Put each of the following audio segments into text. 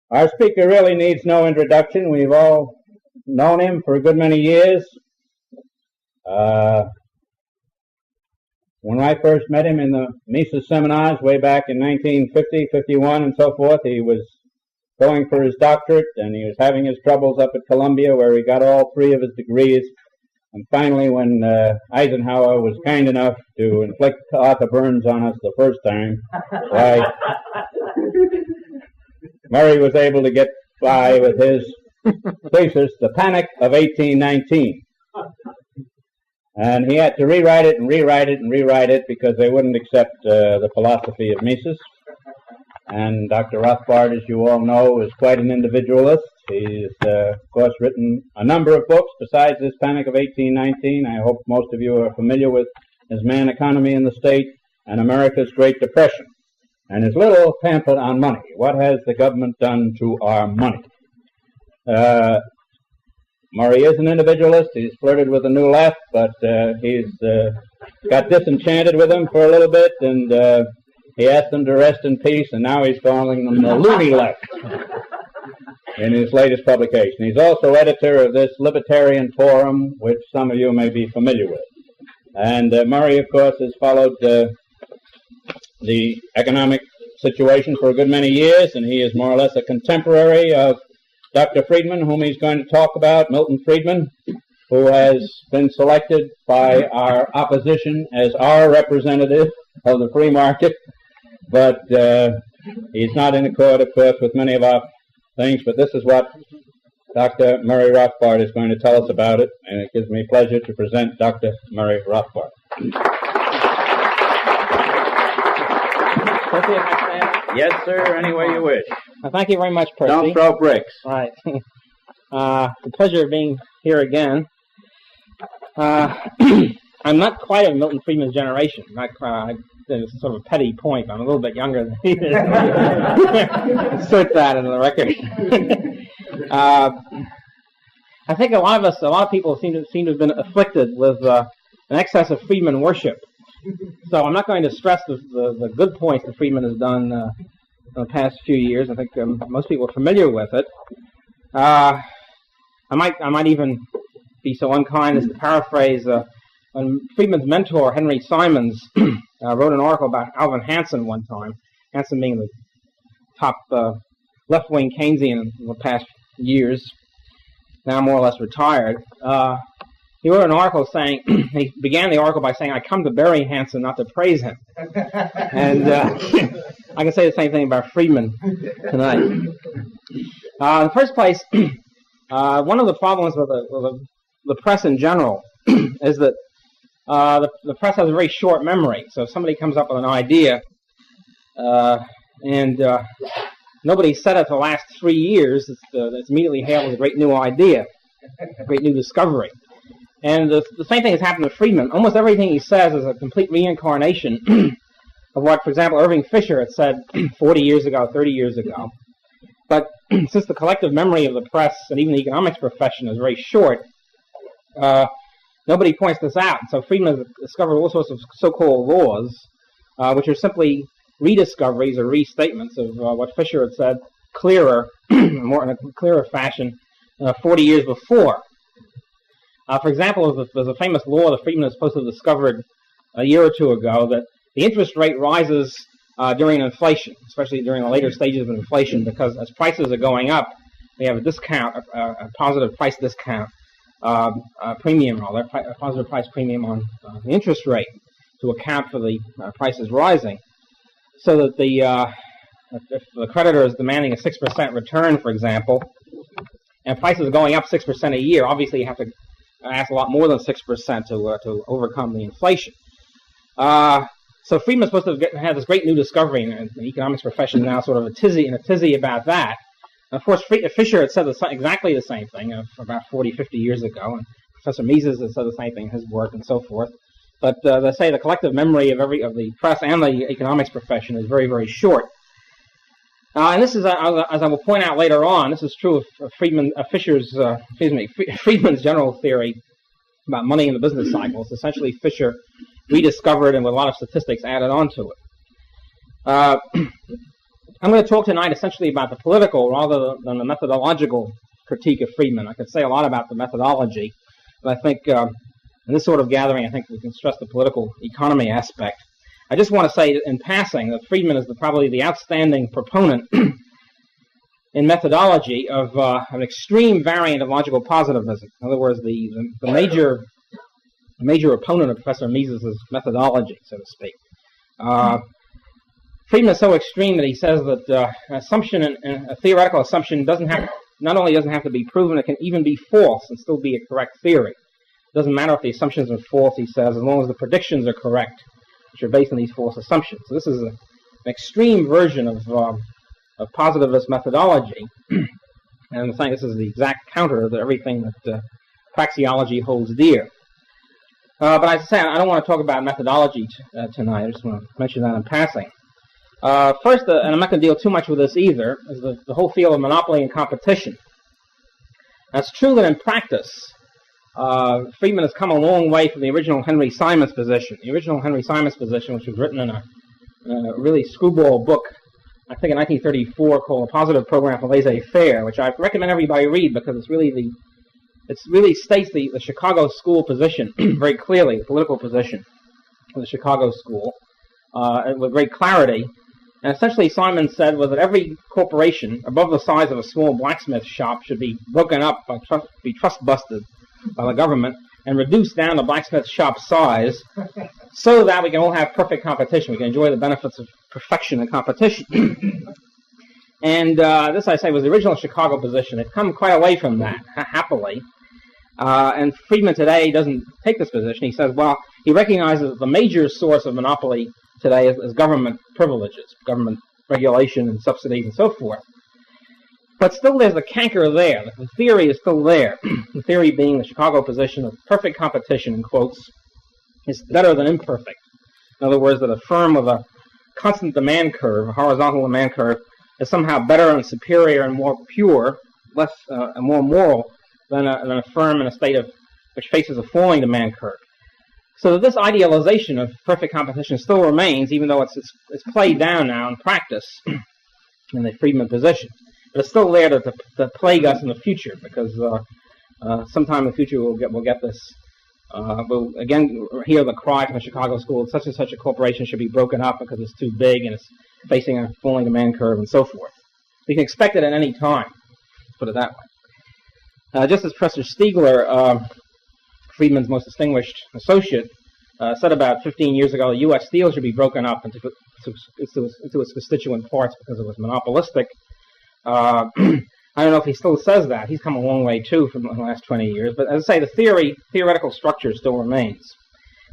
Our speaker really needs no introduction. We've all known him for a good many years. When I first met him in the Mises seminars way back in 1950, 51, and so forth, he was going for his doctorate, and he was having his troubles up at Columbia, where he got all three of his degrees. And finally, when Eisenhower was kind enough to inflict Arthur Burns on us the first time, why, Murray was able to get by with his thesis, The Panic of 1819. And he had to rewrite it and rewrite it and rewrite it because they wouldn't accept the philosophy of Mises. And Dr. Rothbard, as you all know, is quite an individualist. He's, of course, written a number of books besides this Panic of 1819. I hope most of you are familiar with his Man, Economy in the State and America's Great Depression. And his little pamphlet on money. What has the government done to our money? Murray is an individualist. He's flirted with the New Left, but he's got disenchanted with them for a little bit, and he asked them to rest in peace, and now he's calling them the loony left in his latest publication. He's also editor of this Libertarian Forum, which some of you may be familiar with. And Murray, of course, has followed the economic situation for a good many years, and he is more or less a contemporary of Dr. Friedman, whom he's going to talk about, Milton Friedman, who has been selected by our opposition as our representative of the free market. But he's not in accord, of course, with many of our things, but this is what Dr. Murray Rothbard is going to tell us about it, and it gives me pleasure to present Dr. Murray Rothbard. Yes, sir, any way you wish. Well, thank you very much, Percy. Don't throw bricks. Right. The pleasure of being here again. I'm not quite of Milton Friedman's generation. It's sort of a petty point. I'm a little bit younger than he is. Insert that in the record. I think a lot of people seem to have been afflicted with an excess of Friedman worship. So I'm not going to stress the good points that Friedman has done in the past few years. I think most people are familiar with it. I might even be so unkind as to paraphrase when Friedman's mentor, Henry Simons, wrote an article about Alvin Hansen one time, Hansen being the top left-wing Keynesian in the past years, now more or less retired. He wrote an article saying, he began the article by saying, "I come to bury Hansen, not to praise him." And I can say the same thing about Friedman tonight. In the first place, one of the problems with the press in general is that the press has a very short memory. So if somebody comes up with an idea and nobody said it for the last 3 years, it's immediately hailed as a great new idea, a great new discovery. And the same thing has happened to Friedman. Almost everything he says is a complete reincarnation of what, for example, Irving Fisher had said 40 years ago, 30 years ago. But since the collective memory of the press and even the economics profession is very short, nobody points this out. So Friedman has discovered all sorts of so-called laws, which are simply rediscoveries or restatements of what Fisher had said clearer, more in a clearer fashion, 40 years before. For example, there's a famous law that Friedman is supposed to have discovered a year or two ago, that the interest rate rises during inflation, especially during the later stages of inflation, because as prices are going up, we have a discount, a positive price discount premium, or a positive price premium on the interest rate to account for the prices rising, so that if the creditor is demanding a 6% return, for example, and prices are going up 6% a year, obviously you have to ask a lot more than 6% to overcome the inflation. So Friedman's supposed to have this great new discovery, and the economics profession is now sort of in a tizzy about that. And of course, Fisher had said exactly the same thing about 40, 50 years ago, and Professor Mises has said the same thing in his work, and so forth. But they say the collective memory of the press and the economics profession is very, very short. And this is, as I will point out later on, this is true of Friedman's general theory about money in the business cycle. It's essentially Fisher rediscovered and with a lot of statistics added onto it. I'm going to talk tonight essentially about the political rather than the methodological critique of Friedman. I could say a lot about the methodology, but I think in this sort of gathering, I think we can stress the political economy aspect. I just want to say in passing that Friedman is probably the outstanding proponent in methodology of an extreme variant of logical positivism. In other words, the major opponent of Professor Mises' methodology, so to speak. Friedman is so extreme that he says that a theoretical assumption not only doesn't have to be proven, it can even be false and still be a correct theory. It doesn't matter if the assumptions are false, he says, as long as the predictions are correct, which are based on these false assumptions. So this is an extreme version of positivist methodology, and I'm saying this is the exact counter to everything that praxeology holds dear. But as I say, I don't want to talk about methodology tonight. I just want to mention that in passing. First, and I'm not going to deal too much with this either, is the whole field of monopoly and competition. Now, it's true that in practice, Friedman has come a long way from the original Henry Simon's position. The original Henry Simon's position, which was written in a really screwball book, I think in 1934, called A Positive Program for Laissez-Faire, which I recommend everybody read because it really states the Chicago school position very clearly, the political position of the Chicago school, with great clarity. And essentially Simon said was that every corporation above the size of a small blacksmith shop should be broken up, be trust busted by the government, and reduce down the blacksmith shop size so that we can all have perfect competition. We can enjoy the benefits of perfection and competition. And this, I say, was the original Chicago position. It's come quite away from that, happily. And Friedman today doesn't take this position. He says, well, he recognizes that the major source of monopoly today is government privileges, government regulation and subsidies and so forth. But still there's the canker there. The theory is still there. The theory being the Chicago position of perfect competition, in quotes, is better than imperfect. In other words, that a firm with a constant demand curve, a horizontal demand curve, is somehow better and superior and more pure, less and more moral than a firm in a state of which faces a falling demand curve. So that this idealization of perfect competition still remains, even though it's played down now in practice in the Friedman position. But it's still there to plague us in the future, because sometime in the future we'll get this. We'll again hear the cry from the Chicago school that such and such a corporation should be broken up because it's too big and it's facing a falling demand curve and so forth. We can expect it at any time, let's put it that way. Just as Professor Stiegler, Friedman's most distinguished associate, said about 15 years ago, the U.S. Steel should be broken up into its constituent parts because it was monopolistic. I don't know if he still says that. He's come a long way, too, from the last 20 years. But as I say, the theoretical structure still remains.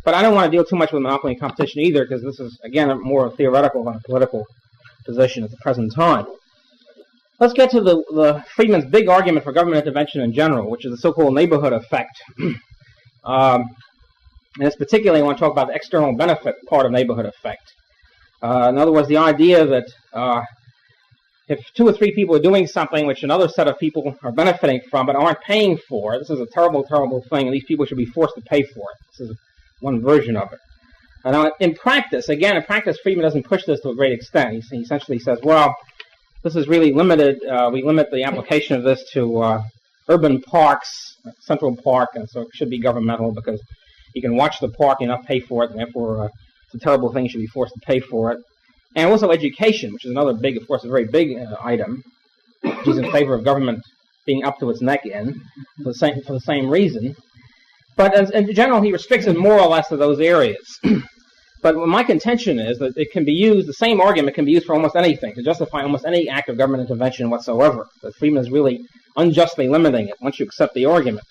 But I don't want to deal too much with monopoly and competition either, because this is, again, more a theoretical than a political position at the present time. Let's get to the Friedman's big argument for government intervention in general, which is the so-called neighborhood effect. And it's particularly, I want to talk about the external benefit part of neighborhood effect. In other words, the idea that if two or three people are doing something which another set of people are benefiting from but aren't paying for, this is a terrible, terrible thing, and these people should be forced to pay for it. This is one version of it. And in practice, Friedman doesn't push this to a great extent. He essentially says, well, this is really limited. We limit the application of this to urban parks, Central Park, and so it should be governmental because you can watch the park and not pay for it, and therefore it's a terrible thing. You should be forced to pay for it. And also education, which is another big, of course, a very big item. He's in favor of government being up to its neck in for the same reason. But in general, he restricts it more or less to those areas. But my contention is that it can be used, the same argument can be used for almost anything, to justify almost any act of government intervention whatsoever. That Friedman is really unjustly limiting it once you accept the argument.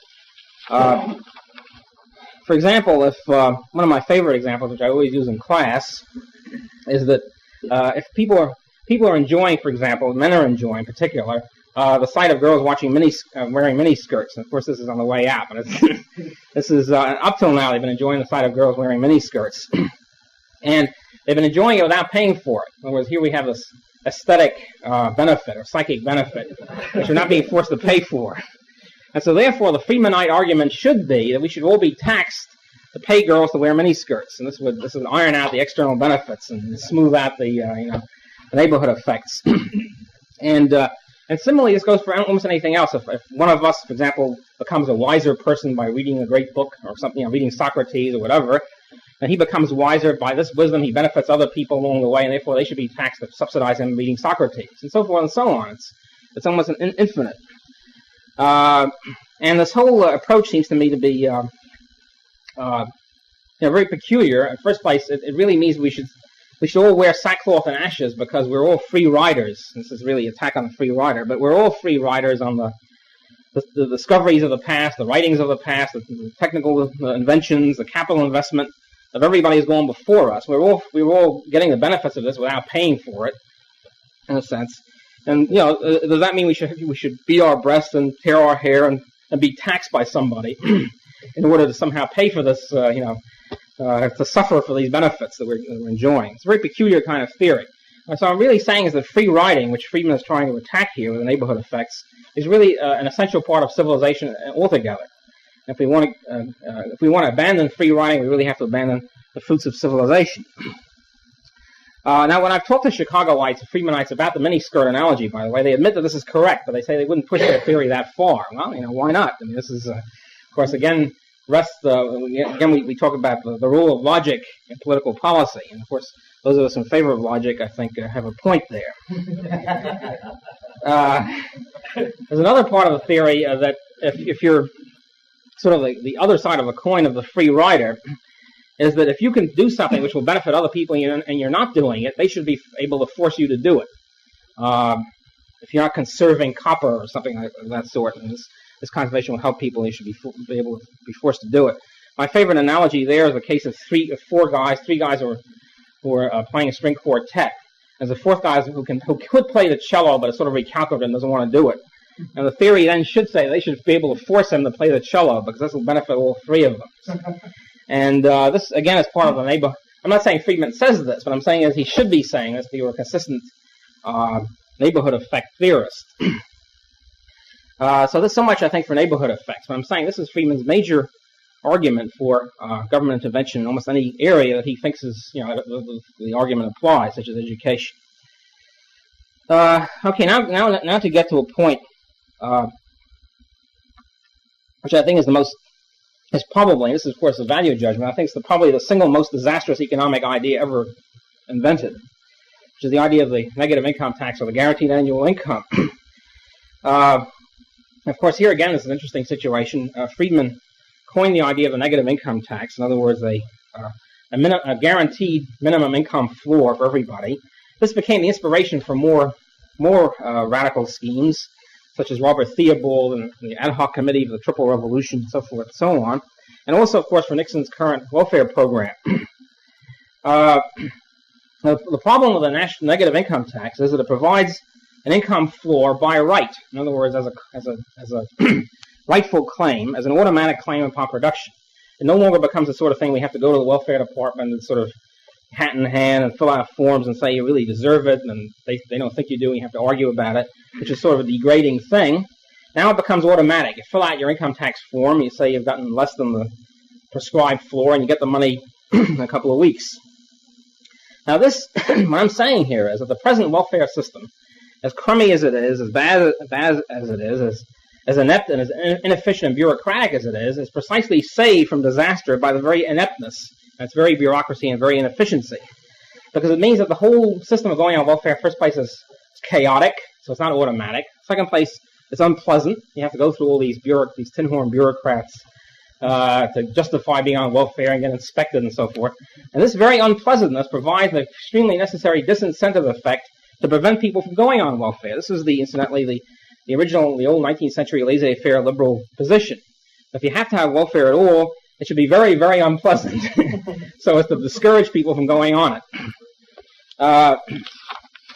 For example, if one of my favorite examples, which I always use in class, is that if people are enjoying, for example, men are enjoying in particular, the sight of girls wearing mini skirts. And of course, this is on the way out. But this is up till now they've been enjoying the sight of girls wearing mini skirts, and they've been enjoying it without paying for it. In other words, here we have this aesthetic benefit or psychic benefit, which we're not being forced to pay for. And so, therefore, the Friedmanite argument should be that we should all be taxed to pay girls to wear miniskirts, and this would iron out the external benefits and smooth out the neighborhood effects. And similarly, this goes for almost anything else. If one of us, for example, becomes a wiser person by reading a great book or something, reading Socrates or whatever, and he becomes wiser by this wisdom, he benefits other people along the way, and therefore they should be taxed to subsidize him reading Socrates, and so forth and so on. It's almost an infinite. And this whole approach seems to me to be very peculiar. In the first place, it really means we should all wear sackcloth and ashes because we're all free riders. This is really an attack on the free rider, but we're all free riders on the discoveries of the past, the writings of the past, the technical inventions, the capital investment of everybody who's gone before us. We're all getting the benefits of this without paying for it, in a sense. And does that mean we should beat our breasts and tear our hair and be taxed by somebody in order to somehow pay for this? To suffer for these benefits that we're enjoying. It's a very peculiar kind of theory. And so I'm really saying is that free riding, which Friedman is trying to attack here with the neighborhood effects, is really an essential part of civilization altogether. If we want to abandon free riding, we really have to abandon the fruits of civilization. Now, when I've talked to Chicagoites and Friedmanites about the miniskirt analogy, by the way, they admit that this is correct, but they say they wouldn't push their theory that far. Well, why not? I mean, this is, of course, again, we talk about the role of logic in political policy, and of course, those of us in favor of logic, I think, have a point there. There's another part of the theory that if you're sort of the other side of a coin of the free rider, is that if you can do something which will benefit other people and you're not doing it, they should be able to force you to do it. If you're not conserving copper or something like that sort, and this conservation will help people, you should be able to be forced to do it. My favorite analogy there is the case of three guys who are playing a string quartet. There's a fourth guy who could play the cello, but is sort of recalcitrant and doesn't want to do it. And the theory then should say they should be able to force him to play the cello because this will benefit all three of them. And this, again, is part of the neighborhood. I'm not saying Friedman says this, but I'm saying is he should be saying this if you were a consistent neighborhood effect theorist. So there's so much, I think, for neighborhood effects. But I'm saying this is Friedman's major argument for government intervention in almost any area that he thinks is, the argument applies, such as education. Okay, now to get to a point which I think is this is, of course, a value judgment. I think it's probably the single most disastrous economic idea ever invented, which is the idea of the negative income tax or the guaranteed annual income. Of course, here again is an interesting situation. Friedman coined the idea of a negative income tax. In other words, a guaranteed minimum income floor for everybody. This became the inspiration for more radical schemes, such as Robert Theobald and the ad hoc committee for the Triple Revolution, and so forth and so on. And also, of course, for Nixon's current welfare program. The problem with a negative income tax is that it provides an income floor by right. In other words, as a rightful claim, as an automatic claim upon production. It no longer becomes the sort of thing we have to go to the welfare department and sort of hat in hand and fill out forms and say you really deserve it, and they don't think you do, and you have to argue about it, which is sort of a degrading thing. Now it becomes automatic. You fill out your income tax form, you say you've gotten less than the prescribed floor, and you get the money in a couple of weeks. Now this, what I'm saying here is that the present welfare system, as crummy as it is, as bad as it is, as inept and as inefficient and bureaucratic as it is precisely saved from disaster by the very ineptness, its very bureaucracy and very inefficiency. Because it means that the whole system of going on welfare, first place, is chaotic, so it's not automatic. Second place, it's unpleasant. You have to go through all these tin horn bureaucrats to justify being on welfare and get inspected and so forth. And this very unpleasantness provides an extremely necessary disincentive effect to prevent people from going on welfare. This is incidentally the old 19th century laissez-faire liberal position. If you have to have welfare at all, it should be very, very unpleasant, so as to discourage people from going on it.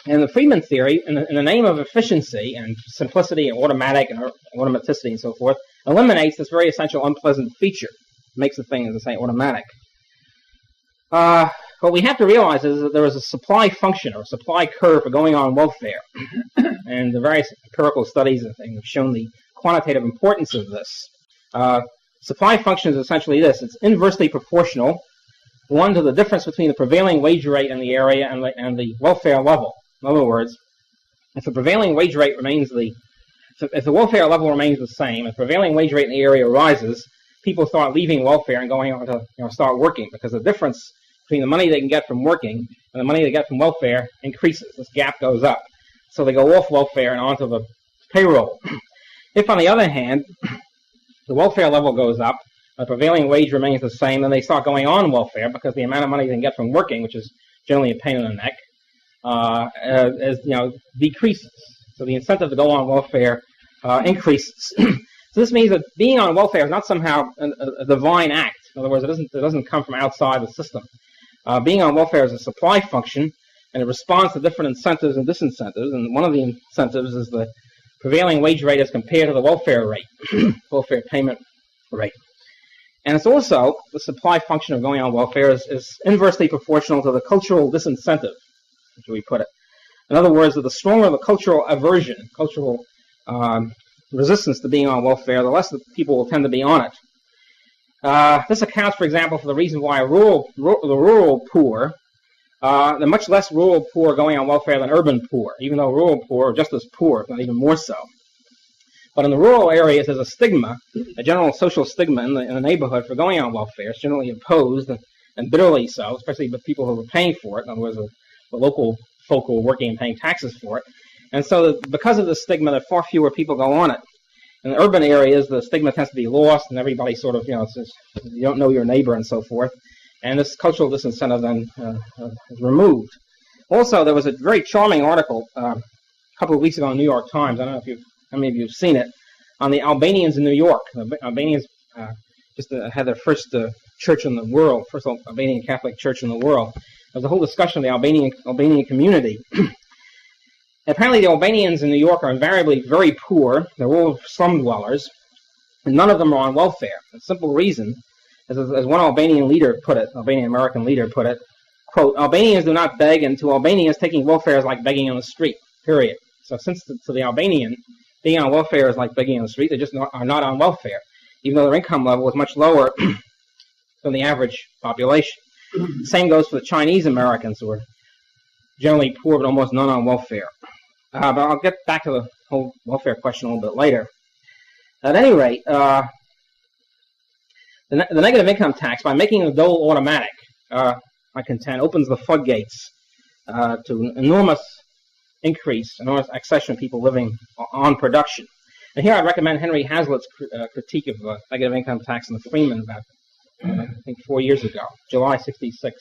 And the Friedman theory, in the name of efficiency and simplicity and automatic and automaticity and so forth, eliminates this very essential unpleasant feature. Makes the thing, as I say, automatic. What we have to realize is that there is a supply function or a supply curve for going on welfare. And the various empirical studies have shown the quantitative importance of this. Supply function is essentially this. It's inversely proportional, one to the difference between the prevailing wage rate in the area and the welfare level. In other words, if the prevailing wage rate remains if the welfare level remains the same, if the prevailing wage rate in the area rises, people start leaving welfare and going on to start working, because the difference between the money they can get from working and the money they get from welfare increases. This gap goes up. So they go off welfare and onto the payroll. If, on the other hand, the welfare level goes up, the prevailing wage remains the same, then they start going on welfare because the amount of money they can get from working, which is generally a pain in the neck, decreases. So the incentive to go on welfare increases. So this means that being on welfare is not somehow a divine act. In other words, it doesn't come from outside the system. Being on welfare is a supply function, and it responds to different incentives and disincentives. And one of the incentives is the prevailing wage rate as compared to the welfare rate, welfare payment rate. And it's also the supply function of going on welfare is inversely proportional to the cultural disincentive, as we put it. In other words, the stronger the cultural aversion, cultural resistance to being on welfare, the less the people will tend to be on it. This accounts, for example, for the reason why the rural poor, they're much less rural poor going on welfare than urban poor, even though rural poor are just as poor, if not even more so. But in the rural areas, there's a stigma, a general social stigma in the neighborhood for going on welfare. It's generally opposed, and bitterly so, especially with people who are paying for it. In other words, the local folk who are working and paying taxes for it. And so because of the stigma, there are far fewer people go on it. In the urban areas, the stigma tends to be lost, and everybody sort of, it's just, you don't know your neighbor and so forth. And this cultural disincentive then is removed. Also, there was a very charming article a couple of weeks ago in the New York Times. I don't know how many of you have seen it, on the Albanians in New York. The Albanians just had their first church in the world, first Albanian Catholic church in the world. There was a whole discussion of the Albanian community. Apparently, the Albanians in New York are invariably very poor. They're all slum dwellers, and none of them are on welfare. The simple reason, as one Albanian leader put it, Albanian-American leader put it, quote, Albanians do not beg, and to Albanians, taking welfare is like begging on the street, period. So since to the Albanian, being on welfare is like begging on the street, they just are not on welfare, even though their income level is much lower than the average population. The same goes for the Chinese Americans, who are generally poor but almost none on welfare. But I'll get back to the whole welfare question a little bit later. At any rate, the negative income tax, by making the dole automatic, I contend, opens the floodgates to an enormous increase, enormous accession of people living on production. And here I'd recommend Henry Hazlitt's critique of negative income tax in the Freeman about, I think, 4 years ago, July '66.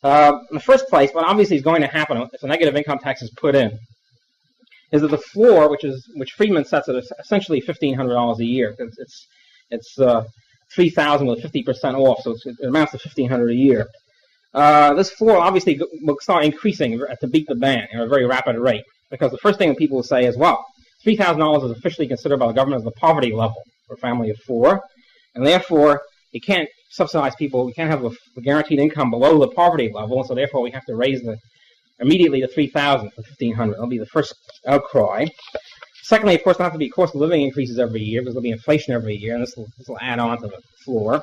In the first place, what obviously is going to happen if a negative income tax is put in is that the floor, which Friedman sets at essentially $1,500 a year, it's $3,000 with 50% off, so it amounts to $1,500 a year. This floor obviously will start increasing to beat the band at a very rapid rate, because the first thing that people will say is, well, $3,000 is officially considered by the government as the poverty level for a family of four, and therefore you can't subsidize people. We can't have a guaranteed income below the poverty level, and so therefore we have to raise immediately the $3,000 to $1,500. That'll be the first outcry. Secondly, of course, there'll have to be cost of living increases every year, because there'll be inflation every year, and this will add on to the floor.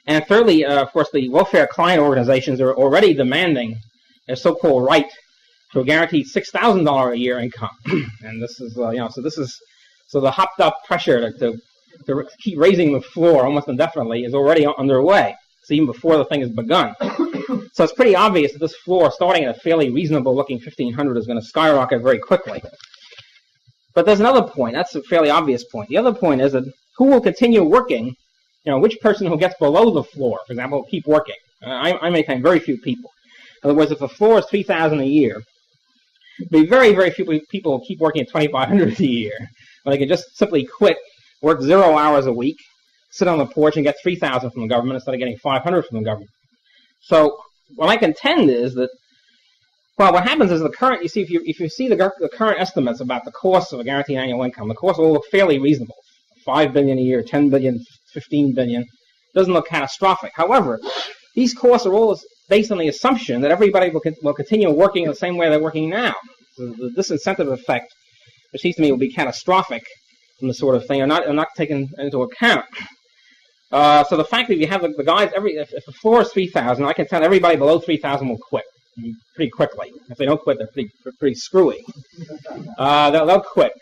And thirdly, of course, the welfare client organizations are already demanding their so-called right to a guaranteed $6,000 a year income. And this is, so the hopped-up pressure to keep raising the floor almost indefinitely is already underway. It's even before the thing has begun. So it's pretty obvious that this floor, starting at a fairly reasonable-looking $1,500, is going to skyrocket very quickly. But there's another point. That's a fairly obvious point. The other point is that who will continue working? Which person who gets below the floor, for example, will keep working? I maintain very few people. In other words, if the floor is $3,000 a year, there'll be very, very few people who keep working at $2,500 a year. When they can just simply quit, work 0 hours a week, sit on the porch and get $3,000 from the government instead of getting $500 from the government. So what I contend is that, well, what happens is if you see the current estimates about the cost of a guaranteed annual income, the costs will look fairly reasonable. $5 billion a year, $10 billion, $15 billion. Doesn't look catastrophic. However, these costs are all based on the assumption that everybody will continue working the same way they're working now. So the disincentive effect, which seems to me will be catastrophic from this sort of thing, are not taken into account. So the fact that you have the guys, if the floor is $3,000, I can tell everybody below $3,000 will quit. pretty quickly. If they don't quit, they're pretty screwy. They'll quit.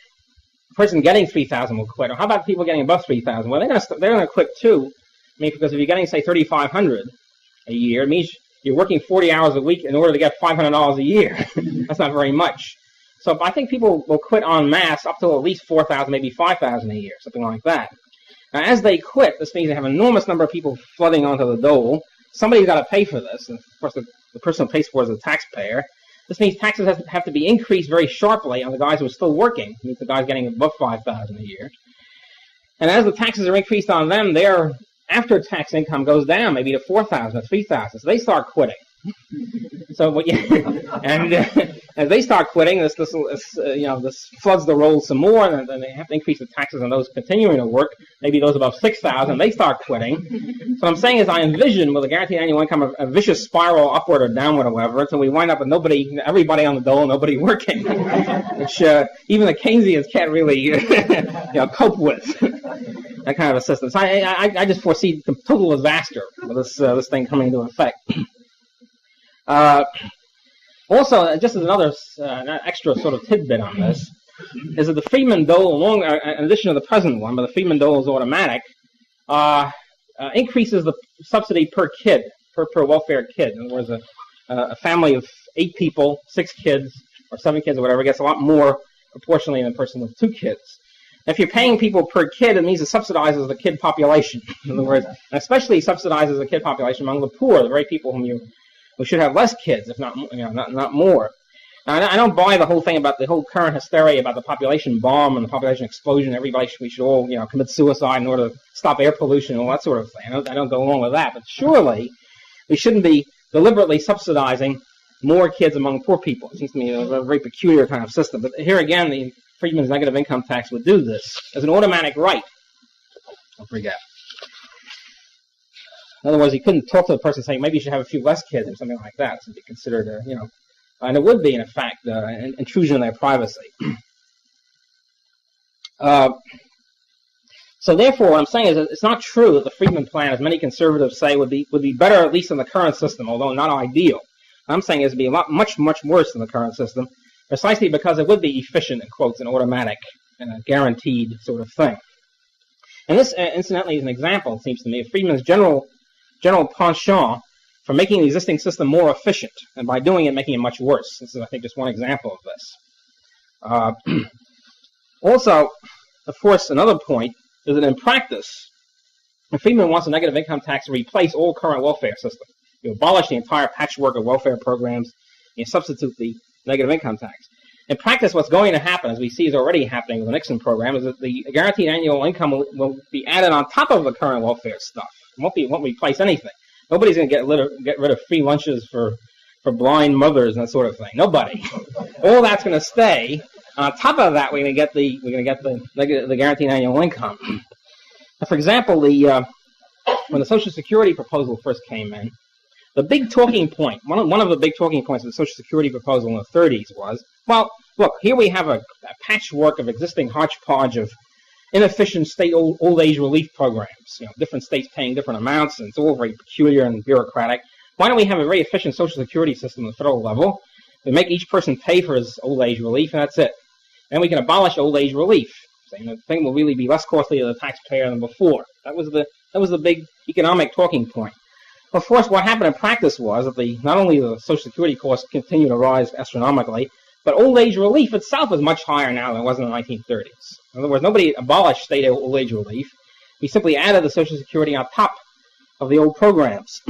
The person getting 3,000 will quit. Or how about people getting above 3,000? Well, they're going to quit too. I mean, because if you're getting, say, 3,500 a year, it means you're working 40 hours a week in order to get $500 a year. That's not very much. So I think people will quit en masse up to at least 4,000, maybe 5,000 a year, something like that. Now, as they quit, this means they have an enormous number of people flooding onto the dole. Somebody's got to pay for this, and of course the person who pays for it is the taxpayer. This means taxes have to be increased very sharply on the guys who are still working. It means the guys getting above 5,000 a year. And as the taxes are increased on them, their after-tax income goes down maybe to 4,000 or 3,000. So they start quitting. So as they start quitting, this floods the roll some more, and then they have to increase the taxes on those continuing to work. Maybe those above 6,000, they start quitting. So what I'm saying is, I envision with a guaranteed annual income a vicious spiral upward or downward, or whatever, until we wind up with everybody on the dole, nobody working, which even the Keynesians can't really cope with. That kind of a system. So I just foresee total disaster with this thing coming into effect. Also, just as another extra sort of tidbit on this, is that the Friedman dole, in addition to the present one, but the Friedman dole is automatic, increases the subsidy per kid, per welfare kid. In other words, a family of 8 people, 6 kids, or 7 kids, or whatever, gets a lot more proportionally than a person with 2 kids. If you're paying people per kid, it means it subsidizes the kid population. In other words, and especially subsidizes the kid population among the poor, the very people who should have less kids, if not more. Now, I don't buy the whole thing about the whole current hysteria about the population bomb and the population explosion. We should all commit suicide in order to stop air pollution and all that sort of thing. I don't go along with that. But surely we shouldn't be deliberately subsidizing more kids among poor people. It seems to me a very peculiar kind of system. But here again, the Friedman's negative income tax would do this as an automatic right. Don't forget. In other words, he couldn't talk to the person saying maybe you should have a few less kids or something like that. It would be considered, and it would be, in effect, an intrusion in their privacy. So therefore, what I'm saying is that it's not true that the Friedman plan, as many conservatives say, would be better at least than the current system, although not ideal. What I'm saying is it would be much worse than the current system, precisely because it would be efficient, in quotes, and automatic, and a guaranteed sort of thing. And this, incidentally, is an example, it seems to me, of Friedman's general penchant for making the existing system more efficient, and by doing it, making it much worse. This is, I think, just one example of this. Also, of course, another point is that in practice, Friedman wants a negative income tax to replace all current welfare systems. You abolish the entire patchwork of welfare programs, and you substitute the negative income tax. In practice, what's going to happen, as we see is already happening with the Nixon program, is that the guaranteed annual income will be added on top of the current welfare stuff. It won't replace anything. Nobody's going to get rid of free lunches for blind mothers and that sort of thing. Nobody. All that's going to stay. On top of that, we're going to get the guaranteed annual income. Now, for example, when the Social Security proposal first came in, the big talking point, one of the big talking points of the Social Security proposal in the 30s was, well, look, here we have a patchwork of existing hodgepodge of inefficient state old age relief programs. Different states paying different amounts, and it's all very peculiar and bureaucratic. Why don't we have a very efficient Social Security system at the federal level? We make each person pay for his old age relief, and that's it. And we can abolish old age relief. So, the thing will really be less costly to the taxpayer than before. That was the big economic talking point. Of course, what happened in practice was that not only the Social Security costs continue to rise astronomically, but old age relief itself is much higher now than it was in the 1930s. In other words, nobody abolished state old age relief. We simply added the Social Security on top of the old programs.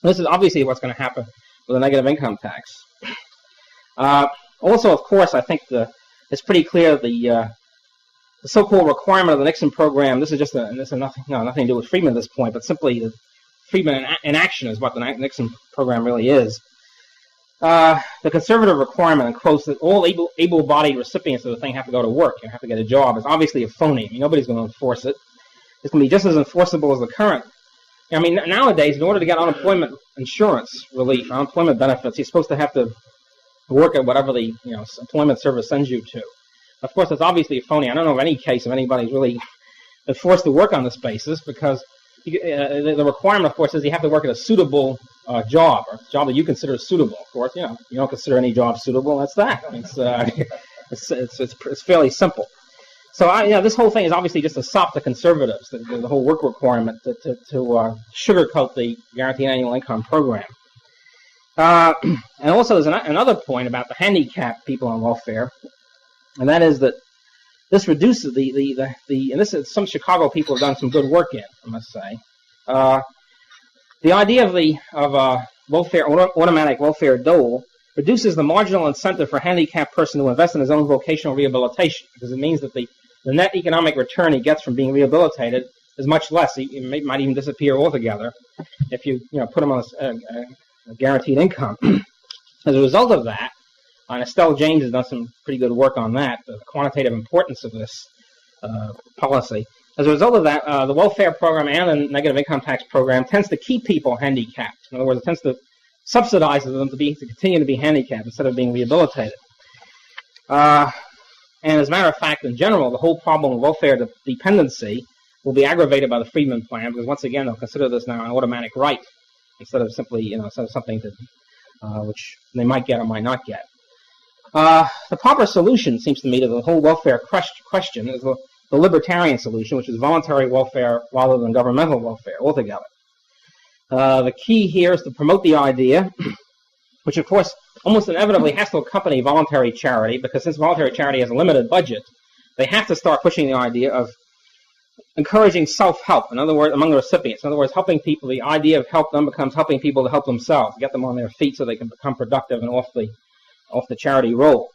This is obviously what's going to happen with a negative income tax. Also, of course, I think it's pretty clear that the so-called requirement of the Nixon program, this is nothing to do with Friedman at this point, but simply the Friedman in action is what the Nixon program really is. The conservative requirement, in quotes, that all able-bodied recipients of the thing have to go to work and have to get a job is obviously a phony. I mean, nobody's going to enforce it. It's going to be just as enforceable as the current. I mean, nowadays, in order to get unemployment insurance relief, unemployment benefits, you're supposed to have to work at whatever the employment service sends you to. Of course, it's obviously a phony. I don't know of any case of anybody's really been forced to work on this basis, because the requirement, of course, is you have to work at a suitable job, or a job that you consider suitable. Of course, you don't consider any job suitable. That's that. It's fairly simple. So this whole thing is obviously just a sop to conservatives. The whole work requirement to sugarcoat the guaranteed annual income program. And also, there's another point about the handicapped people on welfare, and that is that this reduces and this is some Chicago people have done some good work in, I must say. The idea of welfare, automatic welfare dole, reduces the marginal incentive for a handicapped person to invest in his own vocational rehabilitation, because it means that the net economic return he gets from being rehabilitated is much less. He might even disappear altogether if you put him on a guaranteed income. As a result of that, and Estelle James has done some pretty good work on that, the quantitative importance of this policy. As a result of that, the welfare program and the negative income tax program tends to keep people handicapped. In other words, it tends to subsidize them to continue to be handicapped instead of being rehabilitated. And as a matter of fact, in general, the whole problem of welfare dependency will be aggravated by the Friedman plan, because once again, they'll consider this now an automatic right instead of simply, something which they might get or might not get. The proper solution, seems to me, to the whole welfare question is the libertarian solution, which is voluntary welfare rather than governmental welfare altogether. The key here is to promote the idea, which of course almost inevitably has to accompany voluntary charity, because since voluntary charity has a limited budget, they have to start pushing the idea of encouraging self-help, in other words, among the recipients. In other words, helping people, the idea of help them becomes helping people to help themselves, get them on their feet so they can become productive and off the charity roll.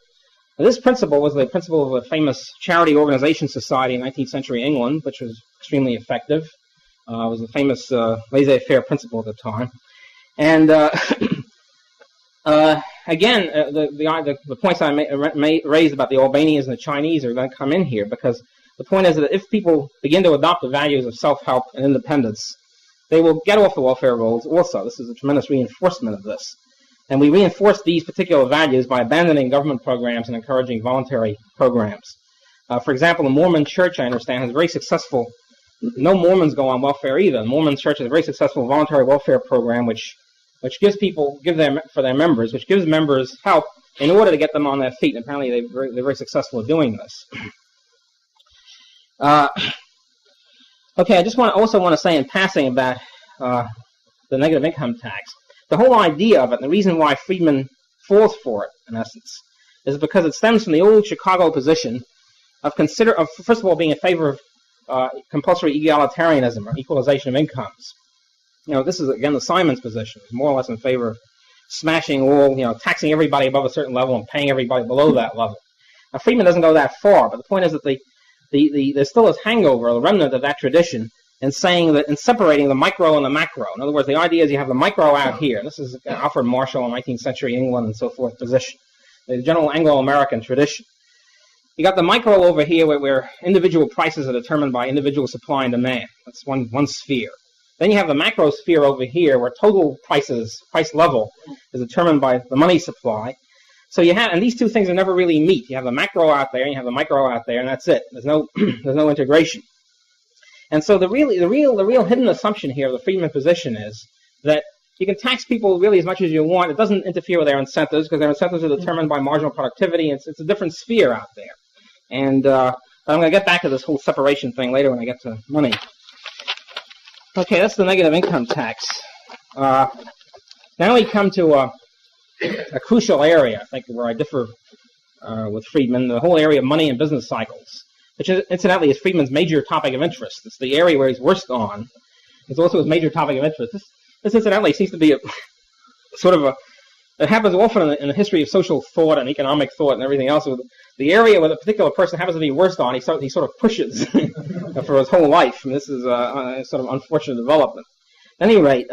Now, this principle was the principle of a famous charity organization society in 19th century England, which was extremely effective. It was the famous laissez-faire principle at the time. And again, the points I raised about the Albanians and the Chinese are going to come in here, because the point is that if people begin to adopt the values of self-help and independence, they will get off the welfare rolls also. This is a tremendous reinforcement of this. And we reinforce these particular values by abandoning government programs and encouraging voluntary programs. For example, the Mormon Church, I understand, has very successful. No Mormons go on welfare either. The Mormon Church has a very successful voluntary welfare program, which gives members help in order to get them on their feet. And apparently, they're very successful at doing this. Okay, I just also want to say in passing about the negative income tax. The whole idea of it, and the reason why Friedman falls for it, in essence, is because it stems from the old Chicago position of first of all, being in favor of compulsory egalitarianism, or equalization of incomes. This is, again, the Simons position. It's more or less in favor of smashing all, taxing everybody above a certain level and paying everybody below that level. Now, Friedman doesn't go that far, but the point is that there's still this hangover, a remnant of that tradition, in saying that, in separating the micro and the macro. In other words, the idea is you have the micro out here. This is Alfred Marshall in 19th century England and so forth position, the general Anglo-American tradition. You got the micro over here where individual prices are determined by individual supply and demand. That's one sphere. Then you have the macro sphere over here where total price level is determined by the money supply. So and these two things are never really meet. You have the macro out there and you have the micro out there, and that's it. There's no integration. And so the real hidden assumption here of the Friedman position is that you can tax people really as much as you want. It doesn't interfere with their incentives, because their incentives are determined by marginal productivity, and it's a different sphere out there. And I'm going to get back to this whole separation thing later when I get to money. Okay, that's the negative income tax. Now we come to a crucial area, I think, where I differ with Friedman, the whole area of money and business cycles, which incidentally is Friedman's major topic of interest. It's the area where he's worst on. It's also his major topic of interest. This incidentally seems to be it happens often in the history of social thought and economic thought and everything else. The area where the particular person happens to be worst on, he sort of pushes for his whole life. And this is a sort of unfortunate development. At any rate,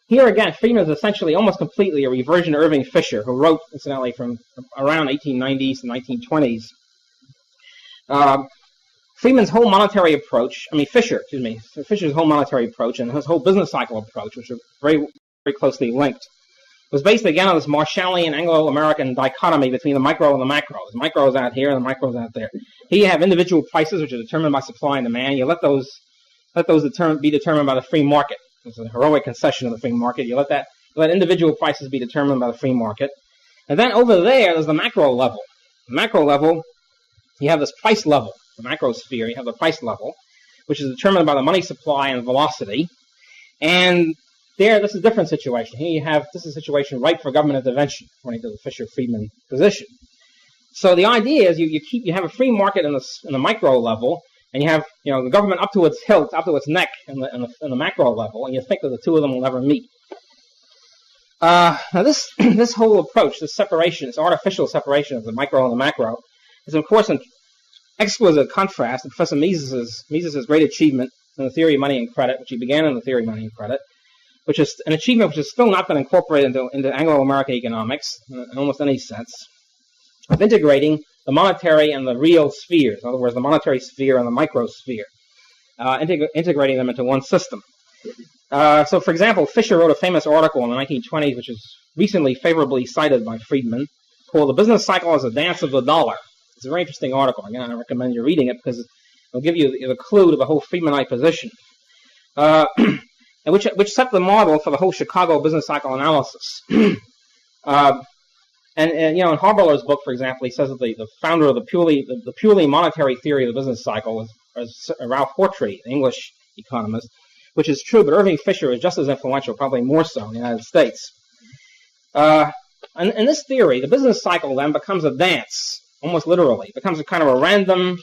here again, Friedman is essentially almost completely a reversion of Irving Fisher, who wrote, incidentally, from around 1890s to 1920s. Friedman's whole monetary approach, Fisher's whole monetary approach and his whole business cycle approach, which are very, very closely linked, was based again on this Marshallian Anglo-American dichotomy between the micro and the macro. The micro is out here and the micro is out there. Here you have individual prices which are determined by supply and demand. You let those be determined by the free market. It's a heroic concession of the free market. You let individual prices be determined by the free market. And then over there's the macro level. The macro level, you have this price level. The macro sphere, you have the price level, which is determined by the money supply and velocity. And this is a different situation. Here this is a situation ripe for government intervention, according to the Fisher-Friedman position. So the idea is you have a free market in the micro level, and you have the government up to its hilt, up to its neck in the macro level, and you think that the two of them will never meet. Now this whole approach, this separation, this artificial separation of the micro and the macro, is of course an exquisite contrast to Professor Mises's great achievement in the theory of money and credit, which he began in the theory of money and credit, which is an achievement which has still not been incorporated into Anglo-American economics in almost any sense, of integrating the monetary and the real spheres, in other words, the monetary sphere and the microsphere, integrating them into one system. So, for example, Fisher wrote a famous article in the 1920s, which is recently favorably cited by Friedman, called "The Business Cycle as a Dance of the Dollar." It's a very interesting article. Again, I recommend you reading it because it'll give you the clue to the whole Friedmanite position, which set the model for the whole Chicago business cycle analysis. And in Harballer's book, for example, he says that the founder of the purely monetary theory of the business cycle was Ralph Hortrey, an English economist, which is true, but Irving Fisher is just as influential, probably more so in the United States. And in this theory, the business cycle then becomes a dance, almost literally. It becomes a kind of a random,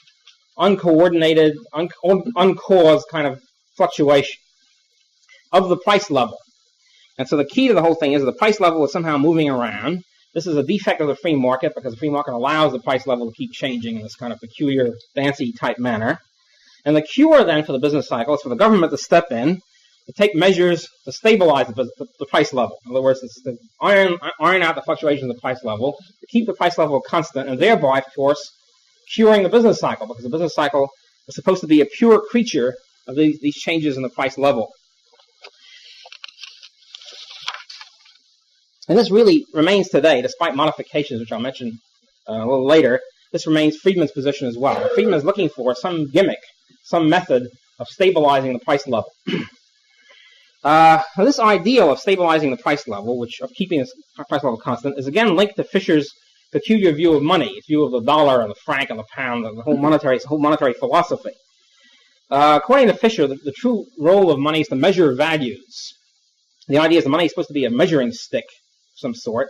uncoordinated, uncaused kind of fluctuation of the price level. And so the key to the whole thing is that the price level is somehow moving around. This is a defect of the free market because the free market allows the price level to keep changing in this kind of peculiar, dancey type manner. And the cure then for the business cycle is for the government to step in, to take measures to stabilize the price level. In other words, it's to iron out the fluctuations of the price level, to keep the price level constant, and thereby, of course, curing the business cycle, because the business cycle is supposed to be a pure creature of these changes in the price level. And this really remains today, despite modifications, which I'll mention a little later. This remains Friedman's position as well. Friedman is looking for some gimmick, some method of stabilizing the price level. This ideal of stabilizing the price level, of keeping the price level constant, is again linked to Fisher's peculiar view of money, his view of the dollar and the franc and the pound, and the whole monetary philosophy. According to Fisher, the true role of money is to measure values. The idea is the money is supposed to be a measuring stick of some sort,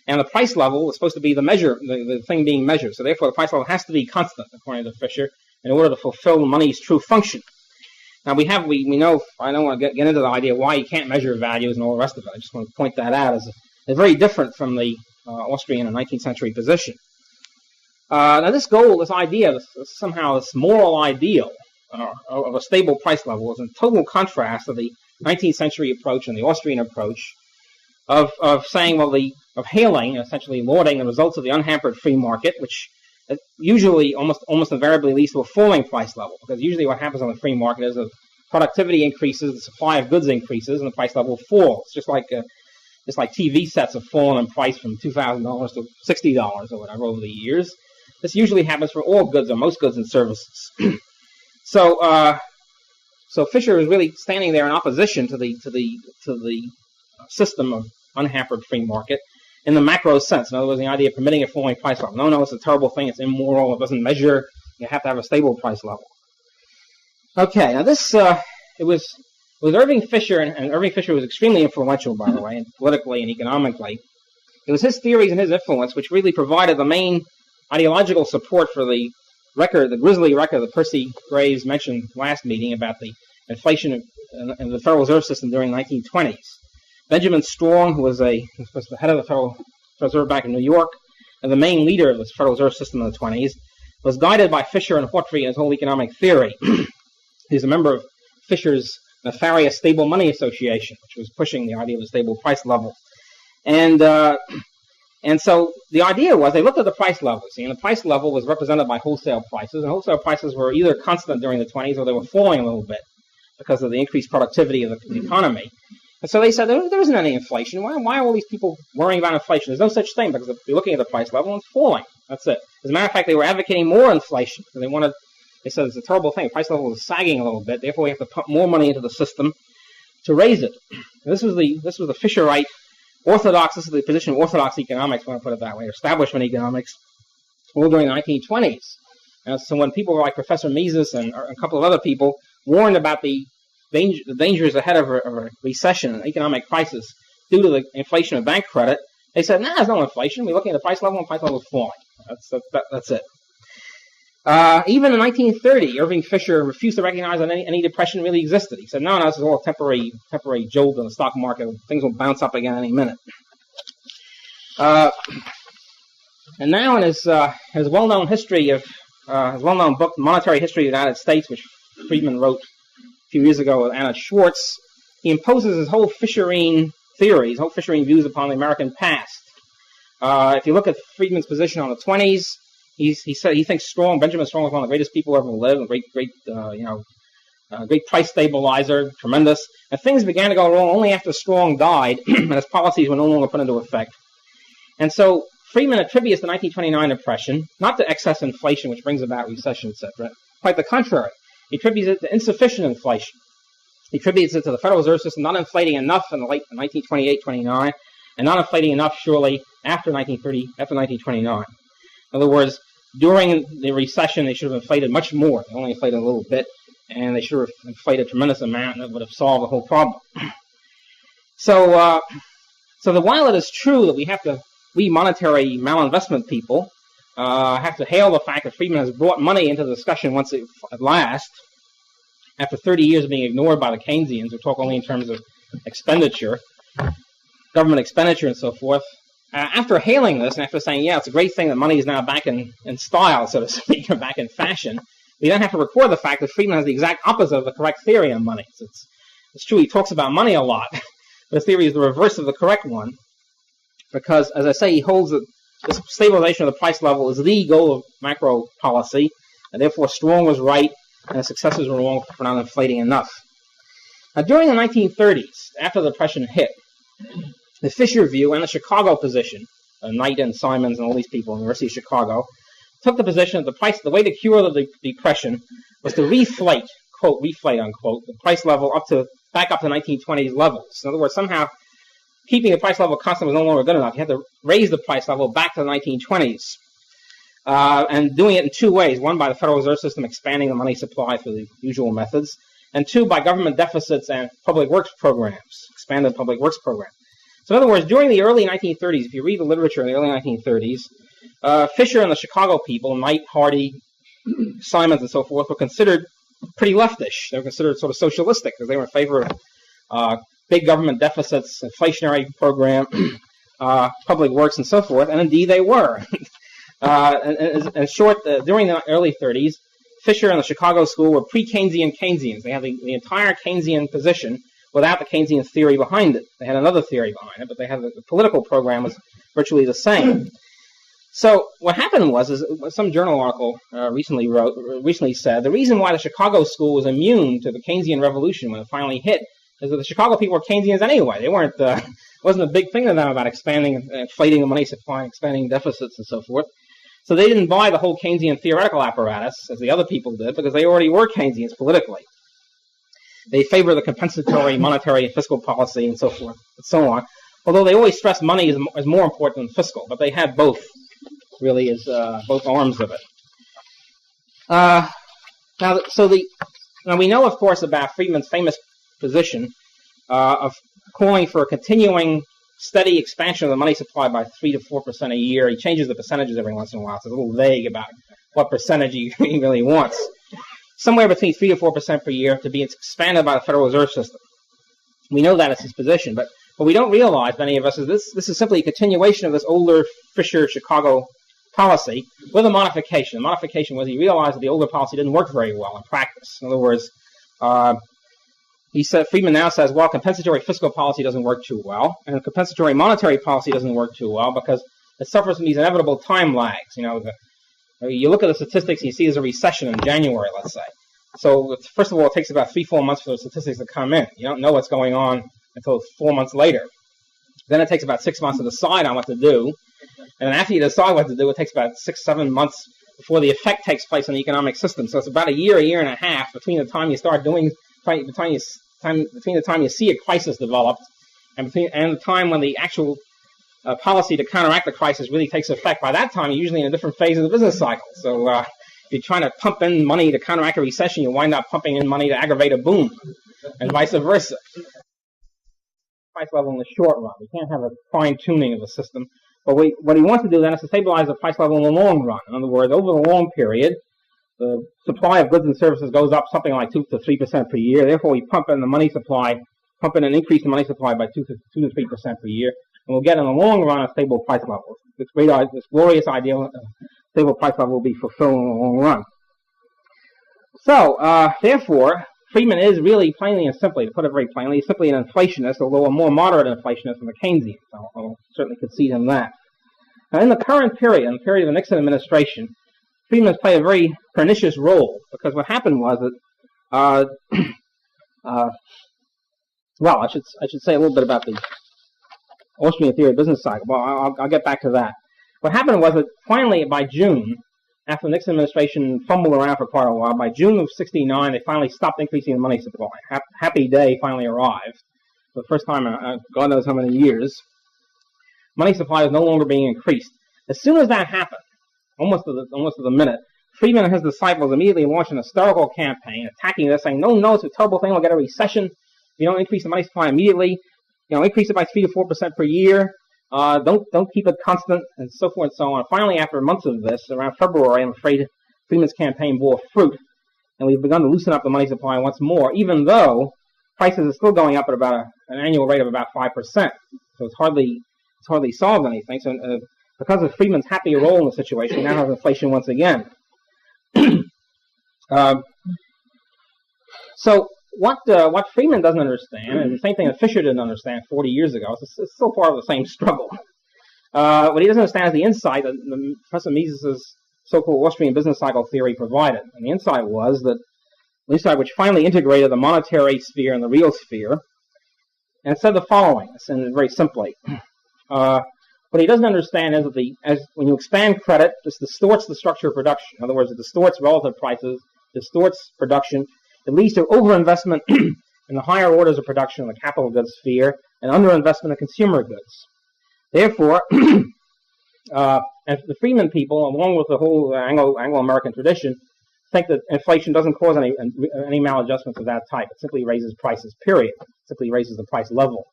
and the price level is supposed to be the thing being measured. So therefore, the price level has to be constant, according to Fisher, in order to fulfill money's true function. Now we know, I don't want to get into the idea why you can't measure values and all the rest of it. I just want to point that out as very different from the Austrian and 19th century position. Now this idea, somehow this moral ideal of a stable price level is in total contrast to the 19th century approach and the Austrian approach of saying, of hailing, essentially lauding the results of the unhampered free market, which usually almost invariably leads to a falling price level, because usually what happens on the free market is that productivity increases, the supply of goods increases, and the price level falls. Just like TV sets have fallen in price from $2,000 to $60 or whatever over the years. This usually happens for all goods or most goods and services. So Fisher is really standing there in opposition to the system of unhampered free market in the macro sense. In other words, the idea of permitting a falling price level. No, it's a terrible thing. It's immoral. It doesn't measure. You have to have a stable price level. Okay, now this it was Irving Fisher, and Irving Fisher was extremely influential, by the way, and politically and economically. It was his theories and his influence which really provided the main ideological support for the grisly record that Percy Graves mentioned last meeting about the inflation in the Federal Reserve System during the 1920s. Benjamin Strong, who was the head of the Federal Reserve Bank in New York and the main leader of the Federal Reserve System in the 20s, was guided by Fisher and Hortrey in his whole economic theory. He's a member of Fisher's nefarious Stable Money Association, which was pushing the idea of a stable price level. And so the idea was they looked at the price level, and the price level was represented by wholesale prices, and wholesale prices were either constant during the 20s or they were falling a little bit because of the increased productivity of the economy. And so they said, there isn't any inflation. Why are all these people worrying about inflation? There's no such thing, because if you're looking at the price level, it's falling. That's it. As a matter of fact, they were advocating more inflation. They said it's a terrible thing. The price level is sagging a little bit. Therefore, we have to pump more money into the system to raise it. This was the Fisherite orthodox. This is the position of orthodox economics, when I put it that way, establishment economics, all during the 1920s. And so when people like Professor Mises and a couple of other people warned about the dangers ahead of a recession, an economic crisis due to the inflation of bank credit, they said, "Nah, there's no inflation. We're looking at the price level, and the price level is falling." That's it. Even in 1930, Irving Fisher refused to recognize that any depression really existed. He said, "No, this is all a temporary jolt in the stock market. Things will bounce up again any minute." And now in his well-known history of his well-known book, Monetary History of the United States, which Friedman wrote a few years ago with Anna Schwartz, he imposes his whole Fisherine theory, his whole Fisherine views upon the American past. If you look at Friedman's position on the 20s, he said he thinks Benjamin Strong was one of the greatest people ever lived, a great price stabilizer, tremendous. And things began to go wrong only after Strong died, and his policies were no longer put into effect. And so Friedman attributes the 1929 depression not to excess inflation, which brings about recession, etc. Quite the contrary. He attributes it to insufficient inflation. He attributes it to the Federal Reserve System not inflating enough in the late 1928-29, and not inflating enough surely after 1929. In other words, during the recession, they should have inflated much more. They only inflated a little bit, and they should have inflated a tremendous amount, and that would have solved the whole problem. So while it is true that we monetary malinvestment people have to hail the fact that Friedman has brought money into the discussion at last, after 30 years of being ignored by the Keynesians, who talk only in terms of expenditure, government expenditure and so forth. After hailing this, and after saying, yeah, it's a great thing that money is now back in style, so to speak, or back in fashion, we then have to record the fact that Friedman has the exact opposite of the correct theory on money. So it's true, he talks about money a lot, but his theory is the reverse of the correct one, because, as I say, he holds that the stabilization of the price level is the goal of macro policy, and therefore Strong was right, and his successors were wrong for not inflating enough. Now, during the 1930s, after the Depression hit, the Fisher view and the Chicago position, Knight and Simons and all these people in the University of Chicago, took the position that the way to cure the Depression was to reflate, quote, reflate, unquote, the price level back up to 1920s levels. In other words, somehow keeping the price level constant was no longer good enough. You had to raise the price level back to the 1920s. And doing it in two ways. One, by the Federal Reserve System expanding the money supply through the usual methods. And two, by government deficits and public works programs, expanded public works programs. So in other words, during the early 1930s, if you read the literature in the early 1930s, Fisher and the Chicago people, Knight, Hardy, Simons, and so forth, were considered pretty leftish. They were considered sort of socialistic because they were in favor of big government deficits, inflationary program, public works, and so forth. And indeed, they were. In short, during the early 30s, Fisher and the Chicago School were pre-Keynesian Keynesians. They had the entire Keynesian position without the Keynesian theory behind it. They had another theory behind it, but they had the political program was virtually the same. So what happened was some journal article recently said the reason why the Chicago School was immune to the Keynesian revolution when it finally hit is that the Chicago people were Keynesians anyway. They weren't. It wasn't a big thing to them about expanding, inflating the money supply, expanding deficits, and so forth. So they didn't buy the whole Keynesian theoretical apparatus, as the other people did, because they already were Keynesians politically. They favor the compensatory monetary and fiscal policy and so forth and so on. Although they always stressed money is more important than fiscal, but they had both, really, as both arms of it. Now we know, of course, about Friedman's famous position of calling for a continuing steady expansion of the money supply by 3 to 4% a year. He changes the percentages every once in a while, so it's a little vague about what percentage he really wants. Somewhere between 3 to 4% per year to be expanded by the Federal Reserve System. We know that is his position, but what we don't realize, many of us, is this is simply a continuation of this older Fisher-Chicago policy with a modification. The modification was he realized that the older policy didn't work very well in practice. In other words, Friedman now says, well, compensatory fiscal policy doesn't work too well, and compensatory monetary policy doesn't work too well because it suffers from these inevitable time lags. You look at the statistics and you see there's a recession in January, let's say. So first of all, it takes about 3-4 months for the statistics to come in. You don't know what's going on until 4 months later. Then it takes about 6 months to decide on what to do. And then after you decide what to do, it takes about 6-7 months before the effect takes place in the economic system. So it's about a year and a half between the time you start between the time you see a crisis developed and the time when the actual policy to counteract the crisis really takes effect. By that time, you're usually in a different phase of the business cycle. So if you're trying to pump in money to counteract a recession, you wind up pumping in money to aggravate a boom, and vice versa. Price level in the short run. We can't have a fine-tuning of the system. But what he wants to do then is to stabilize the price level in the long run. In other words, over the long period, the supply of goods and services goes up something like 2 to 3% per year. Therefore, we pump in the money supply, pump in an increase in money supply by 2 to 3% per year, and we'll get in the long run a stable price level. This glorious ideal stable price level will be fulfilled in the long run. So, therefore, Friedman is really, plainly and simply, to put it very plainly, simply an inflationist, although a more moderate inflationist than the Keynesians. I'll certainly concede him that. Now, in the current period, in the period of the Nixon administration, Friedman has played a very pernicious role, because what happened was that, well, I should say a little bit about the Austrian theory of business cycle. Well, I'll get back to that. What happened was that finally, by June, after the Nixon administration fumbled around for quite a while, by June of '69, they finally stopped increasing the money supply. Happy day finally arrived. For the first time in God knows how many years. Money supply was no longer being increased. As soon as that happened, almost to the minute, Friedman and his disciples immediately launched an hysterical campaign attacking this, saying, no, it's a terrible thing, we'll get a recession. If you don't increase the money supply immediately, increase it by 3 to 4% per year. Don't keep it constant, and so forth and so on. Finally, after months of this, around February, I'm afraid Friedman's campaign bore fruit, and we've begun to loosen up the money supply once more, even though prices are still going up at about an annual rate of about 5%. So it's hardly solved anything. So because of Friedman's happy role in the situation, we now have inflation once again. So what Friedman doesn't understand, and the same thing that Fisher didn't understand 40 years ago, it's still part of the same struggle. What he doesn't understand is the insight that Professor Mises' so-called Austrian business cycle theory provided. And the insight was that the insight which finally integrated the monetary sphere and the real sphere, and said the following, and very simply. What he doesn't understand is that when you expand credit, this distorts the structure of production. In other words, it distorts relative prices, distorts production. It leads to overinvestment in the higher orders of production in the capital goods sphere and underinvestment in consumer goods. Therefore, and the Friedman people, along with the whole Anglo-American tradition, think that inflation doesn't cause any maladjustments of that type. It simply raises prices, period. It simply raises the price level.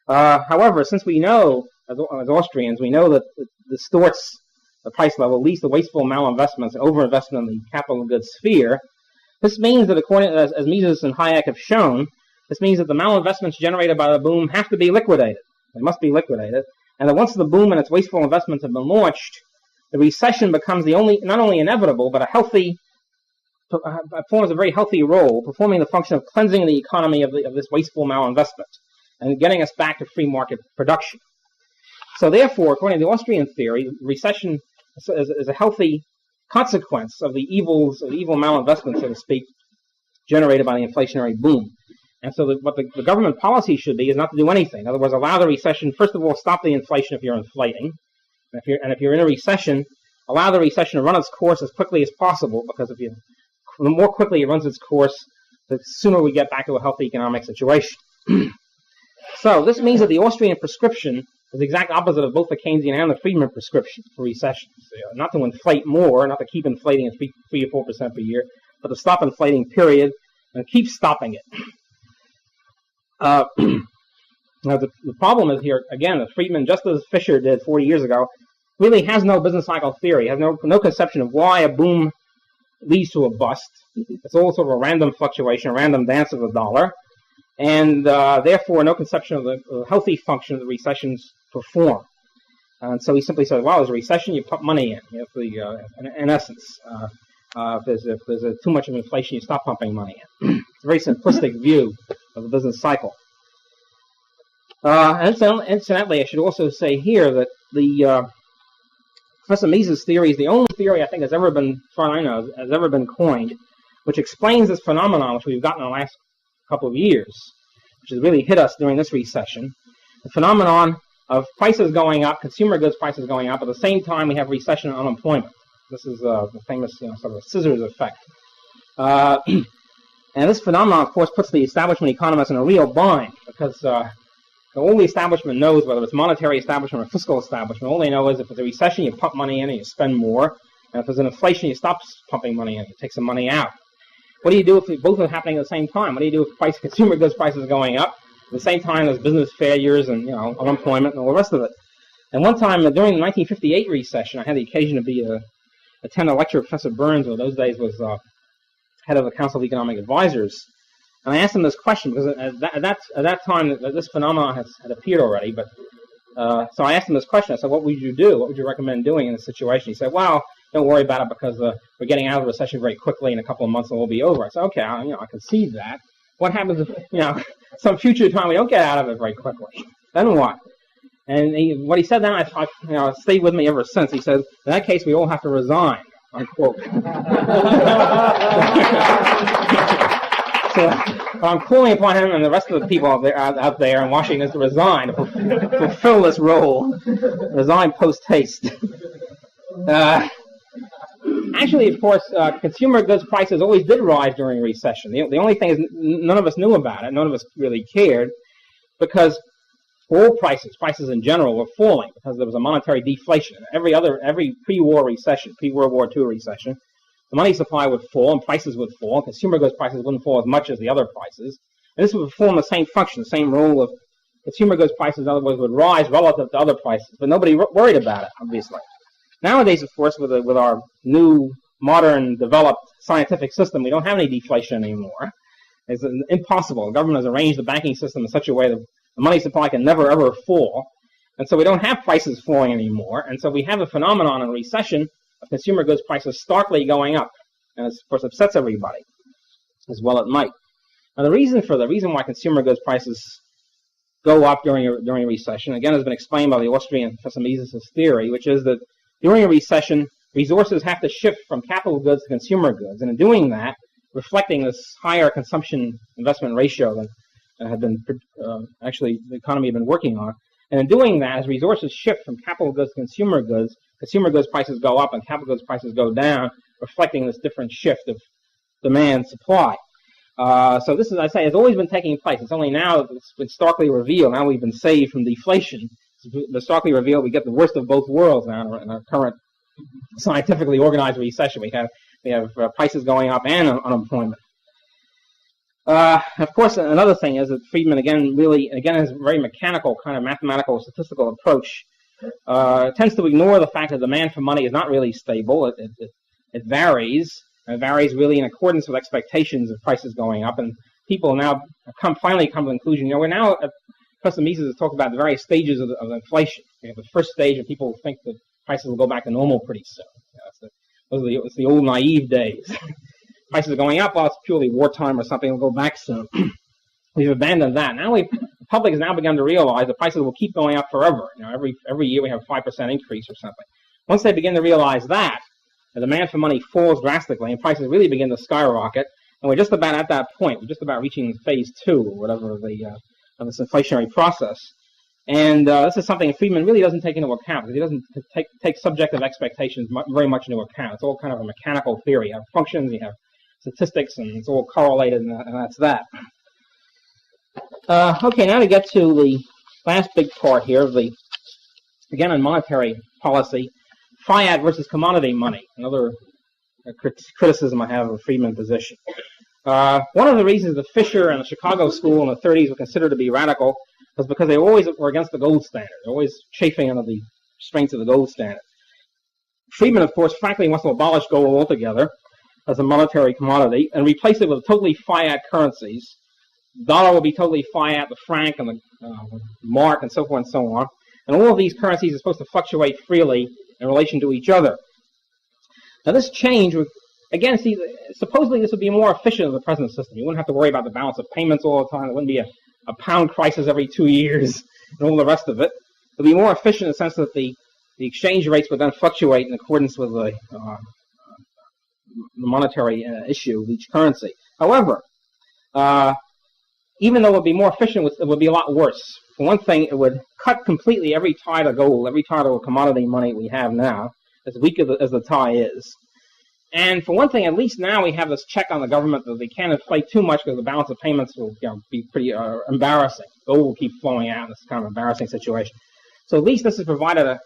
However, since we know, as Austrians, we know that it distorts the price level, leads to wasteful malinvestments and overinvestment in the capital goods sphere, this means that, according as Mises and Hayek have shown, this means that the malinvestments generated by the boom have to be liquidated. They must be liquidated. And that once the boom and its wasteful investments have been launched, the recession becomes not only inevitable, but forms a very healthy role, performing the function of cleansing the economy of this wasteful malinvestment and getting us back to free market production. So therefore, according to the Austrian theory, recession is a healthy consequence of the evil malinvestment, so to speak, generated by the inflationary boom. And so what the government policy should be is not to do anything. In other words, allow the recession, first of all, stop the inflation if you're inflating. And if you're in a recession, allow the recession to run its course as quickly as possible, because the more quickly it runs its course, the sooner we get back to a healthy economic situation. So this means that the Austrian prescription is the exact opposite of both the Keynesian and the Friedman prescription for recessions. Not to inflate more, not to keep inflating at 3 to 4% per year, but to stop inflating, period, and keep stopping it. Now, the problem is here, again, that Friedman, just as Fisher did 40 years ago, really has no business cycle theory, has no conception of why a boom leads to a bust. It's all sort of a random fluctuation, a random dance of the dollar, and therefore no conception of the healthy function that recessions perform. And so he simply says, well, there's a recession, you pump money in. In essence, if there's too much of inflation, you stop pumping money in. It's a very simplistic view of the business cycle. And incidentally, I should also say here that the Professor Mises' theory is the only theory I think has ever been, as far as I know, has ever been coined, which explains this phenomenon which we've gotten in the last couple of years, which has really hit us during this recession. The phenomenon of prices going up, consumer goods prices going up, at the same time we have recession and unemployment. This is the famous sort of scissors effect. And this phenomenon, of course, puts the establishment economists in a real bind, because all the establishment knows, whether it's monetary establishment or fiscal establishment, all they know is if there's a recession, you pump money in and you spend more. And if there's an inflation, you stop pumping money in, you take some money out. What do you do if both are happening at the same time? What do you do if consumer goods prices are going up at the same time as business failures and unemployment and all the rest of it? And one time during the 1958 recession, I had the occasion to attend a lecture of Professor Burns, who those days was head of the Council of Economic Advisors. And I asked him this question because at that time this phenomenon had appeared already. But so I asked him this question. I said, "What would you do? What would you recommend doing in this situation?" He said, "Well, don't worry about it because we're getting out of the recession very quickly. In a couple of months, it will be over." I said, "Okay, I can see that. What happens if some future time we don't get out of it very quickly? Then what?" And what he said then, I stayed with me ever since. He said, "In that case, we all have to resign." Unquote. So I'm calling upon him and the rest of the people out there in Washington to resign, to fulfill this role, resign post haste. Actually, of course, consumer goods prices always did rise during a recession. The only thing is none of us knew about it. None of us really cared, because all prices in general, were falling because there was a monetary deflation. Every pre-war recession, pre-World War II recession, the money supply would fall and prices would fall. Consumer goods prices wouldn't fall as much as the other prices. And this would perform the same function, the same role of consumer goods prices, in other words, would rise relative to other prices. But nobody worried about it, obviously. Nowadays, of course, with our new, modern, developed scientific system, we don't have any deflation anymore. It's impossible. The government has arranged the banking system in such a way that the money supply can never, ever fall. And so we don't have prices falling anymore. And so we have a phenomenon in recession of consumer goods prices starkly going up. And it, of course, upsets everybody, as well it might. Now, the reason why consumer goods prices go up during a recession, again, has been explained by the Austrian Professor Mises' theory, which is that during a recession, resources have to shift from capital goods to consumer goods. And in doing that, reflecting this higher consumption investment ratio that had been actually the economy had been working on. And in doing that, as resources shift from capital goods to consumer goods prices go up and capital goods prices go down, reflecting this different shift of demand supply. So this, as I say, has always been taking place. It's only now that it's been starkly revealed. Now we've been saved from deflation. It's been starkly revealed we get the worst of both worlds now in our current scientifically organized recession. We have prices going up and unemployment. Of course, another thing is that Friedman has a very mechanical kind of mathematical statistical approach. Tends to ignore the fact that demand for money is not really stable. It varies. It varies really in accordance with expectations of prices going up, and people now finally come to the conclusion. We're now, Professor Mises has talked about the various stages of inflation. We have the first stage, and people think that prices will go back to normal pretty soon. It's the old naive days. Prices are going up, well, it's purely wartime or something, it'll go back soon. We've abandoned that. Now the public has now begun to realize that prices will keep going up forever. Every year we have a 5% increase or something. Once they begin to realize that, the demand for money falls drastically and prices really begin to skyrocket. And we're just about at that point. We're just about reaching phase 2 or whatever of this inflationary process. And this is something Friedman really doesn't take into account, because he doesn't take subjective expectations very much into account. It's all kind of a mechanical theory. You have functions, you have statistics, and it's all correlated, and that's that. Okay, now to get to the last big part here of again, on monetary policy, fiat versus commodity money, another criticism I have of Friedman's position. One of the reasons that Fisher and the Chicago School in the 30s were considered to be radical was because they always were against the gold standard, always chafing under the strength of the gold standard. Friedman, of course, frankly wants to abolish gold altogether as a monetary commodity and replace it with totally fiat currencies. The dollar will be totally fiat, the franc and the mark and so forth and so on. And all of these currencies are supposed to fluctuate freely in relation to each other. Now this change would, again, supposedly this would be more efficient than the present system. You wouldn't have to worry about the balance of payments all the time. There wouldn't be a pound crisis every 2 years and all the rest of it. It would be more efficient in the sense that the exchange rates would then fluctuate in accordance with the monetary issue of each currency. However, even though it would be more efficient, it would be a lot worse. For one thing, it would cut completely every tie to gold, every tie to a commodity money we have now, as weak as the tie is. And for one thing, at least now we have this check on the government that they can't inflate too much because the balance of payments will be pretty embarrassing. Gold will keep flowing out in this kind of embarrassing situation. So at least this has provided a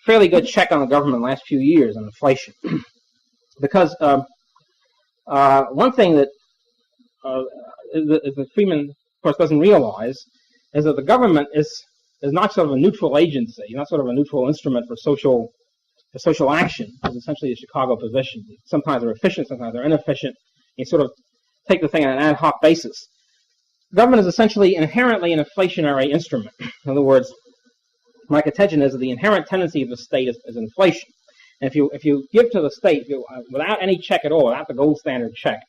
fairly good check on the government in the last few years on inflation. Because one thing that Friedman, of course, doesn't realize is that the government is not sort of a neutral agency, not sort of a neutral instrument for social action. It's essentially the Chicago position. Sometimes they're efficient, sometimes they're inefficient. You sort of take the thing on an ad hoc basis. Government is essentially inherently an inflationary instrument. In other words, my contention is that the inherent tendency of the state is inflation. And if you give to the state, without any check at all, without the gold standard check,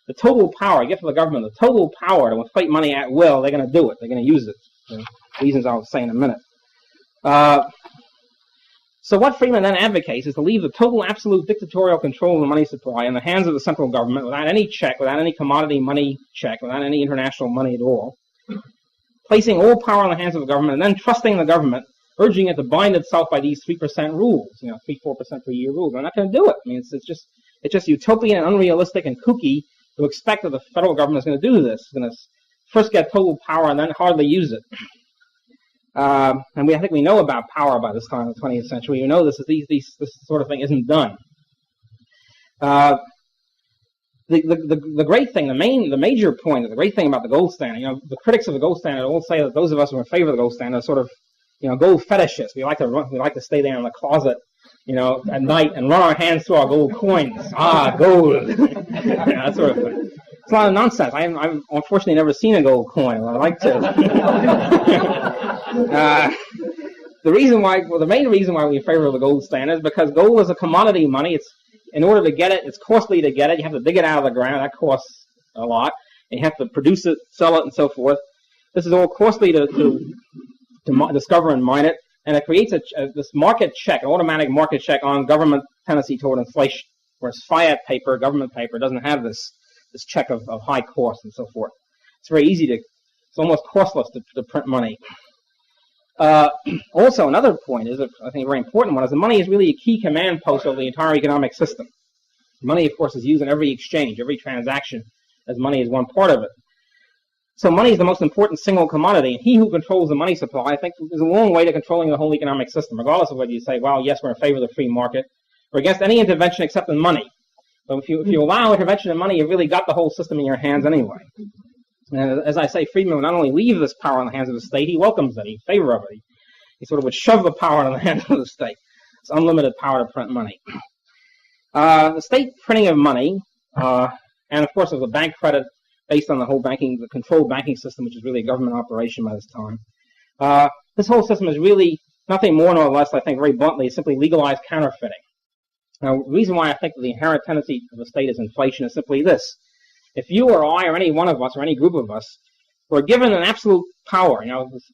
the total power, you give to the government the total power to inflate money at will, they're going to do it. They're going to use it. For reasons I'll say in a minute. So what Friedman then advocates is to leave the total absolute dictatorial control of the money supply in the hands of the central government without any check, without any commodity money check, without any international money at all, placing all power in the hands of the government and then trusting the government, urging it to bind itself by these 3% rules, 3-4% per year rules. They're not going to do it. I mean, it's just utopian and unrealistic and kooky to expect that the federal government is going to do this. It's going to first get total power and then hardly use it. And I think we know about power by this time in the 20th century. You know this sort of thing isn't done. The great thing, the major point, the great thing about the gold standard, the critics of the gold standard all say that those of us who are in favor of the gold standard are sort of, gold fetishists. We like to stay there in the closet, at night and run our hands through our gold coins. Ah, gold. That sort of thing. It's a lot of nonsense. I've unfortunately never seen a gold coin. I'd like to. The main reason why we're in favor of the gold standard is because gold is a commodity money. In order to get it, it's costly to get it. You have to dig it out of the ground. That costs a lot. And you have to produce it, sell it, and so forth. This is all costly to discover and mine it. And it creates this market check, an automatic market check on government tendency toward inflation. Whereas fiat paper, government paper, doesn't have this check of high cost and so forth. It's very easy it's almost costless to print money. Also, another point is, I think a very important one, is that money is really a key command post of the entire economic system. Money, of course, is used in every exchange, every transaction, as money is one part of it. So money is the most important single commodity, and he who controls the money supply, I think, is a long way to controlling the whole economic system, regardless of whether you say, well, yes, we're in favor of the free market, or against any intervention except in money. But if you allow intervention in money, you've really got the whole system in your hands anyway. And as I say, Friedman would not only leave this power in the hands of the state, he welcomes it, he's in favor of it. He sort of would shove the power in the hands of the state. It's unlimited power to print money. The state printing of money, and of course there's a bank credit based on the controlled banking system, which is really a government operation by this time. This whole system is really nothing more nor less, I think very bluntly, simply legalized counterfeiting. Now, the reason why I think the inherent tendency of the state is inflation is simply this. If you or I or any one of us or any group of us were given an absolute power,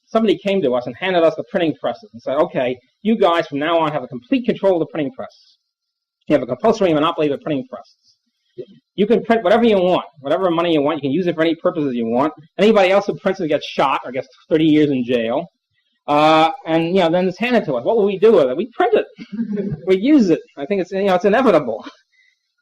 somebody came to us and handed us the printing presses and said, okay, you guys from now on have a complete control of the printing press. You have a compulsory monopoly of the printing presses. You can print whatever you want, whatever money you want. You can use it for any purposes you want. Anybody else who prints it gets shot or gets 30 years in jail. And then it's handed to us. What will we do with it? We print it. We use it. I think it's inevitable.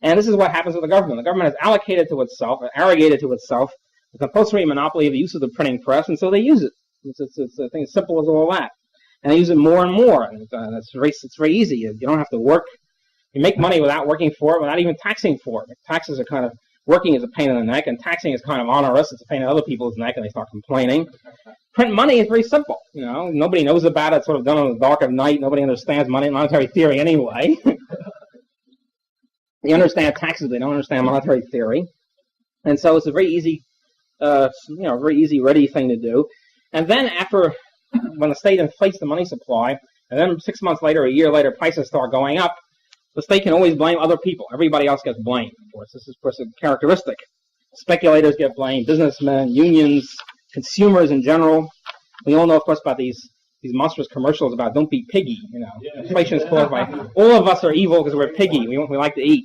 And this is what happens with the government. The government has allocated to itself, arrogated to itself, the compulsory monopoly of the use of the printing press, and so they use it. It's I think as simple as all that. And they use it more and more. And it's very easy. You don't have to work. You make money without working for it, without even taxing for it. Taxes are kind of, working is a pain in the neck, and taxing is kind of onerous. It's a pain in other people's neck, and they start complaining. Print money is very simple. Nobody knows about it. It's sort of done in the dark of night. Nobody understands monetary theory anyway. They understand taxes, they don't understand monetary theory. And so it's a very easy, ready thing to do. And then when the state inflates the money supply, and then 6 months later, a year later, prices start going up, the state can always blame other people. Everybody else gets blamed, of course. This is, of course, a characteristic. Speculators get blamed, businessmen, unions, consumers in general. We all know, of course, about these monstrous commercials about don't be piggy, Inflation is caused by, all of us are evil because we're piggy. We like to eat.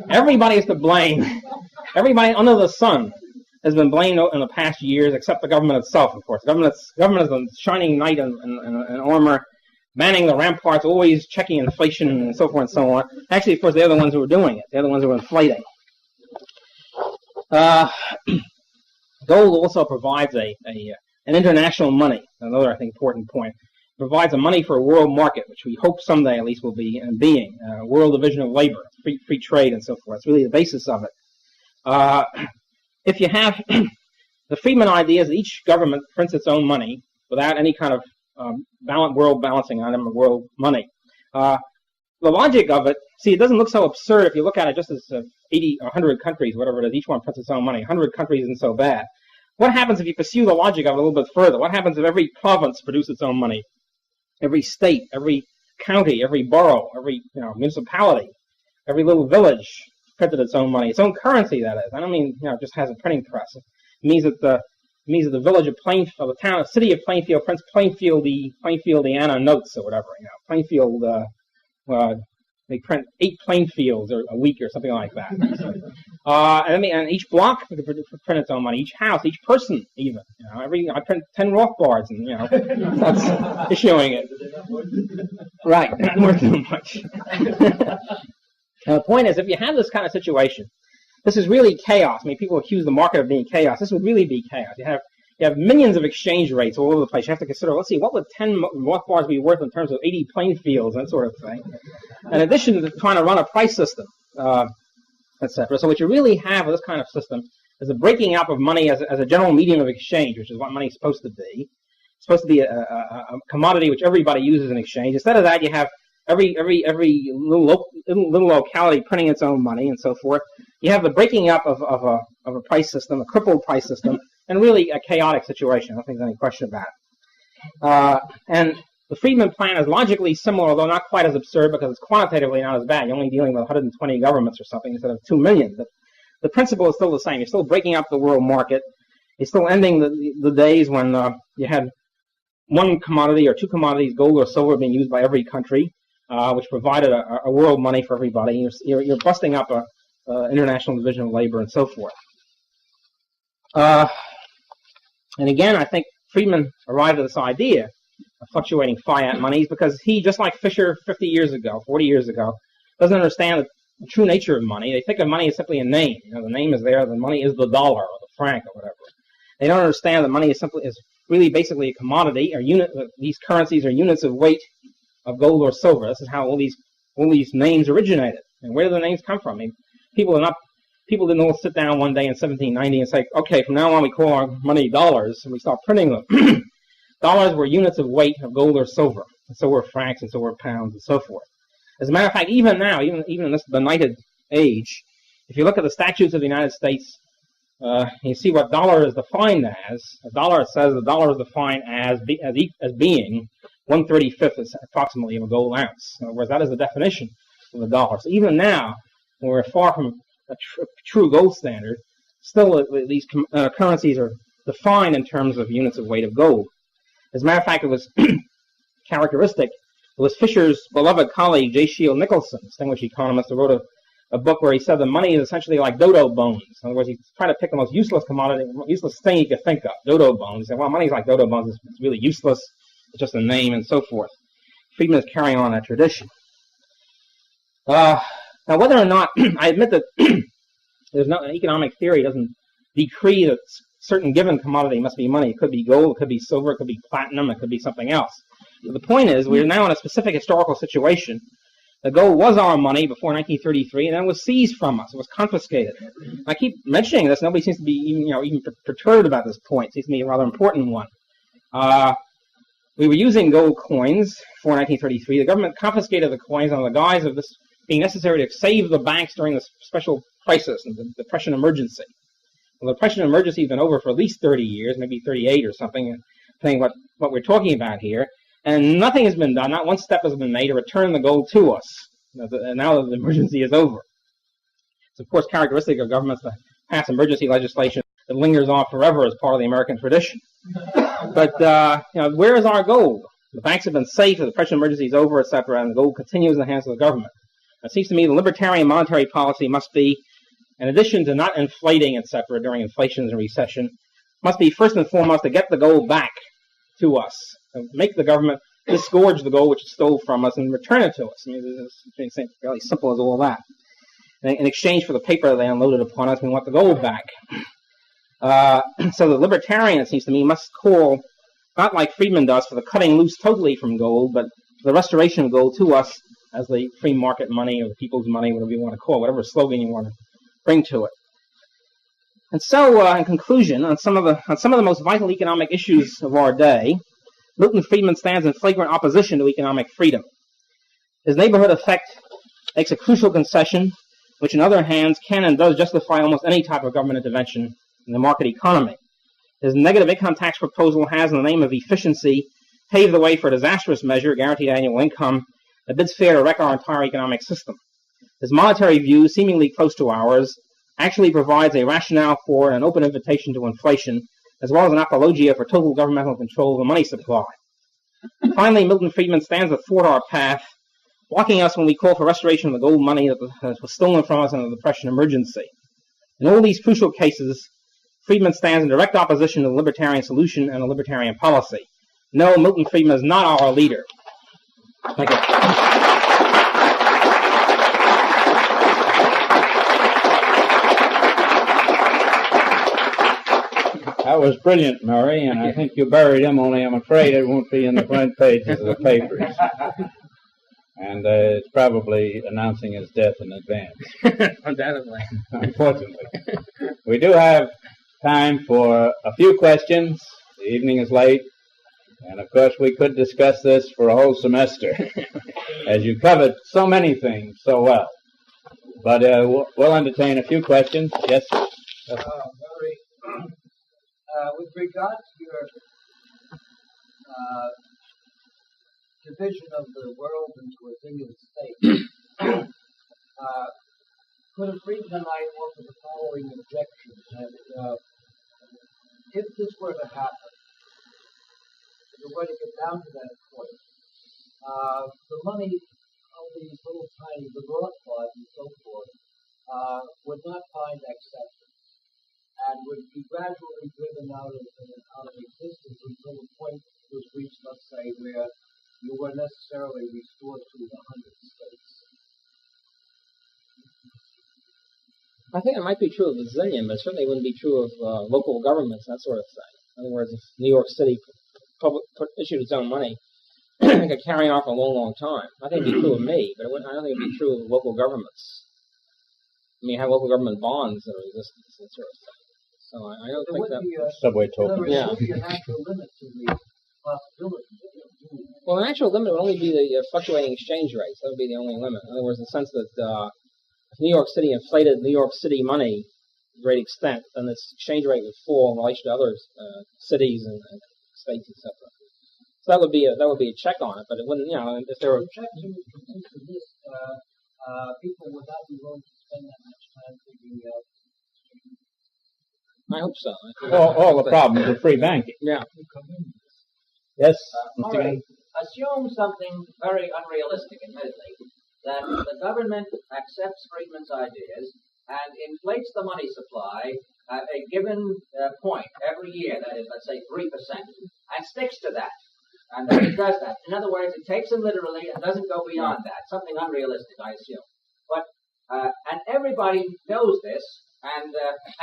Everybody is to blame. Everybody under the sun has been blamed in the past years except the government itself, of course. Government is the shining knight in armor, manning the ramparts, always checking inflation and so forth and so on. Actually, of course, they're the ones who were doing it. They're the ones who were inflating. Gold also provides an international money. Another, I think, important point. It provides a money for a world market, which we hope someday at least will be being. World division of labor, free trade, and so forth. It's really the basis of it. If you have the Friedman idea is that each government prints its own money without any kind of world balancing item of world money. The logic of it, see, it doesn't look so absurd if you look at it just as 80 or 100 countries, whatever it is, each one prints its own money. 100 countries isn't so bad. What happens if you pursue the logic of it a little bit further? What happens if every province produced its own money? Every state, every county, every borough, every municipality, every little village printed its own money, its own currency, that is. I don't mean just has a printing press. It means that the village of Plainfield, the town, the city of Plainfield prints Plainfieldiana notes or whatever. Plainfield, they print 8 Plainfields a week or something like that. And each block print its own money. Each house, each person, even. I print 10 Rothbards, and that's issuing it. Right, not worth too much. Now, the point is, if you have this kind of situation, this is really chaos. I mean, people accuse the market of being chaos. This would really be chaos. You have millions of exchange rates all over the place. You have to consider, let's see, what would 10 Rothbards be worth in terms of 80 Plainfields, that sort of thing. In addition to trying to run a price system, etc. So what you really have with this kind of system is a breaking up of money as a general medium of exchange, which is what money is supposed to be. It's supposed to be a commodity which everybody uses in exchange. Instead of that, you have every little locality printing its own money and so forth. You have the breaking up of a price system, a crippled price system, and really a chaotic situation. I don't think there's any question about it. And the Friedman plan is logically similar, although not quite as absurd because it's quantitatively not as bad. You're only dealing with 120 governments or something instead of 2 million. But the principle is still the same. You're still breaking up the world market. You're still ending the days when you had one commodity or 2 commodities, gold or silver, being used by every country, which provided a world money for everybody. You're busting up a international division of labor and so forth. And again, I think Friedman arrived at this idea of fluctuating fiat monies because he, just like Fisher 40 years ago, doesn't understand the true nature of money. They think of money as simply a name. The name is there, the money is the dollar or the franc or whatever. They don't understand that money is really basically a commodity or unit. These currencies are units of weight of gold or silver. This is how all these names originated. And where do the names come from? I mean, people didn't all sit down one day in 1790 and say, okay, from now on we call our money dollars, and we start printing them. Dollars were units of weight of gold or silver, and so were francs, and so were pounds, and so forth. As a matter of fact, even now, even in this benighted age, if you look at the statutes of the United States, you see what dollar is defined as. A dollar, it says the dollar is defined as being 1/35 approximately of a gold ounce. In other words, that is the definition of a dollar. So even now, when we're far from a true gold standard, still these currencies are defined in terms of units of weight of gold. As a matter of fact, it was characteristic. It was Fisher's beloved colleague, J. Shield Nicholson, distinguished economist, who wrote a book where he said the money is essentially like dodo bones. In other words, he tried to pick the most useless commodity, useless thing he could think of, dodo bones. He said, well, money's like dodo bones. It's really useless. It's just a name and so forth. Friedman is carrying on that tradition. Now, whether or not, I admit that there's no economic theory doesn't decree that certain given commodity must be money. It could be gold, it could be silver, it could be platinum, it could be something else. The point is, we're now in a specific historical situation. The gold was our money before 1933, and then it was seized from us. It was confiscated. I keep mentioning this. Nobody seems to be even perturbed about this point. It seems to be a rather important one. We were using gold coins before 1933. The government confiscated the coins under the guise of this being necessary to save the banks during this special crisis, the Depression emergency. Well, the Depression emergency has been over for at least 30 years, maybe 38 or something, depending what we're talking about here. And nothing has been done, not one step has been made to return the gold to us, now that the emergency is over. It's, of course, characteristic of governments to pass emergency legislation that lingers on forever as part of the American tradition. But, where is our gold? The banks have been safe, the Depression emergency is over, etc., and the gold continues in the hands of the government. It seems to me the libertarian monetary policy must be, in addition to not inflating, etc., during inflations and recession, must be first and foremost to get the gold back to us, to make the government disgorge the gold which it stole from us and return it to us. I mean, it's fairly simple as all that. In exchange for the paper they unloaded upon us, we want the gold back. So the libertarian, it seems to me, must call, not like Friedman does, for the cutting loose totally from gold, but the restoration of gold to us as the free market money or the people's money, whatever you want to call it, whatever slogan you want to bring to it. And so, in conclusion, on some of the most vital economic issues of our day, Milton Friedman stands in flagrant opposition to economic freedom. His neighborhood effect makes a crucial concession, which in other hands can and does justify almost any type of government intervention in the market economy. His negative income tax proposal has, in the name of efficiency, paved the way for a disastrous measure, guaranteed annual income, that bids fair to wreck our entire economic system. His monetary view, seemingly close to ours, actually provides a rationale for an open invitation to inflation, as well as an apologia for total governmental control of the money supply. Finally, Milton Friedman stands athwart our path, blocking us when we call for restoration of the gold money that was stolen from us in the Depression emergency. In all these crucial cases, Friedman stands in direct opposition to the libertarian solution and the libertarian policy. No, Milton Friedman is not our leader. Thank you. That was brilliant, Murray, and I think you buried him, only I'm afraid it won't be in the front pages of the papers. And it's probably announcing his death in advance. Undoubtedly. Unfortunately. We do have time for a few questions. The evening is late. And, of course, we could discuss this for a whole semester, as you covered so many things so well. But we'll entertain a few questions. Yes, sir. Murray, with regard to your division of the world into a single state, could a Friedmanite offer the following objection? That if this were to happen, if we were to get down to that point, the money of these little tiny, the Rothbards and so forth, would not find acceptance and would be gradually driven out of existence until the point was reached, let's say, where you were necessarily restored to the 100 states. I think it might be true of the zillion, but it certainly wouldn't be true of local governments, that sort of thing. In other words, if New York City issued its own money, it could carry on for a long, long time. I think it would be true of me, but I don't think it would be true of local governments. I mean, you have local government bonds that are in existence, that sort of thing. So I don't think that... Subway token. Yeah. There would be a natural limit to the possibility. Well, the natural limit would only be the fluctuating exchange rates. That would be the only limit. In other words, in the sense that if New York City inflated New York City money to a great extent, then its exchange rate would fall in relation to other cities and states, etc. So that would be a check on it, but it wouldn't, if there were... The check to this, people would not be willing to spend that much time figuring out. I hope so. All the problems with free banking. Yeah. Yes, All right. Assume something very unrealistic, admittedly, that the government accepts Friedman's ideas and inflates the money supply at a given point every year, that is, let's say 3%, and sticks to that. And then it does that. In other words, it takes them literally and doesn't go beyond that. Something unrealistic, I assume. But and everybody knows this and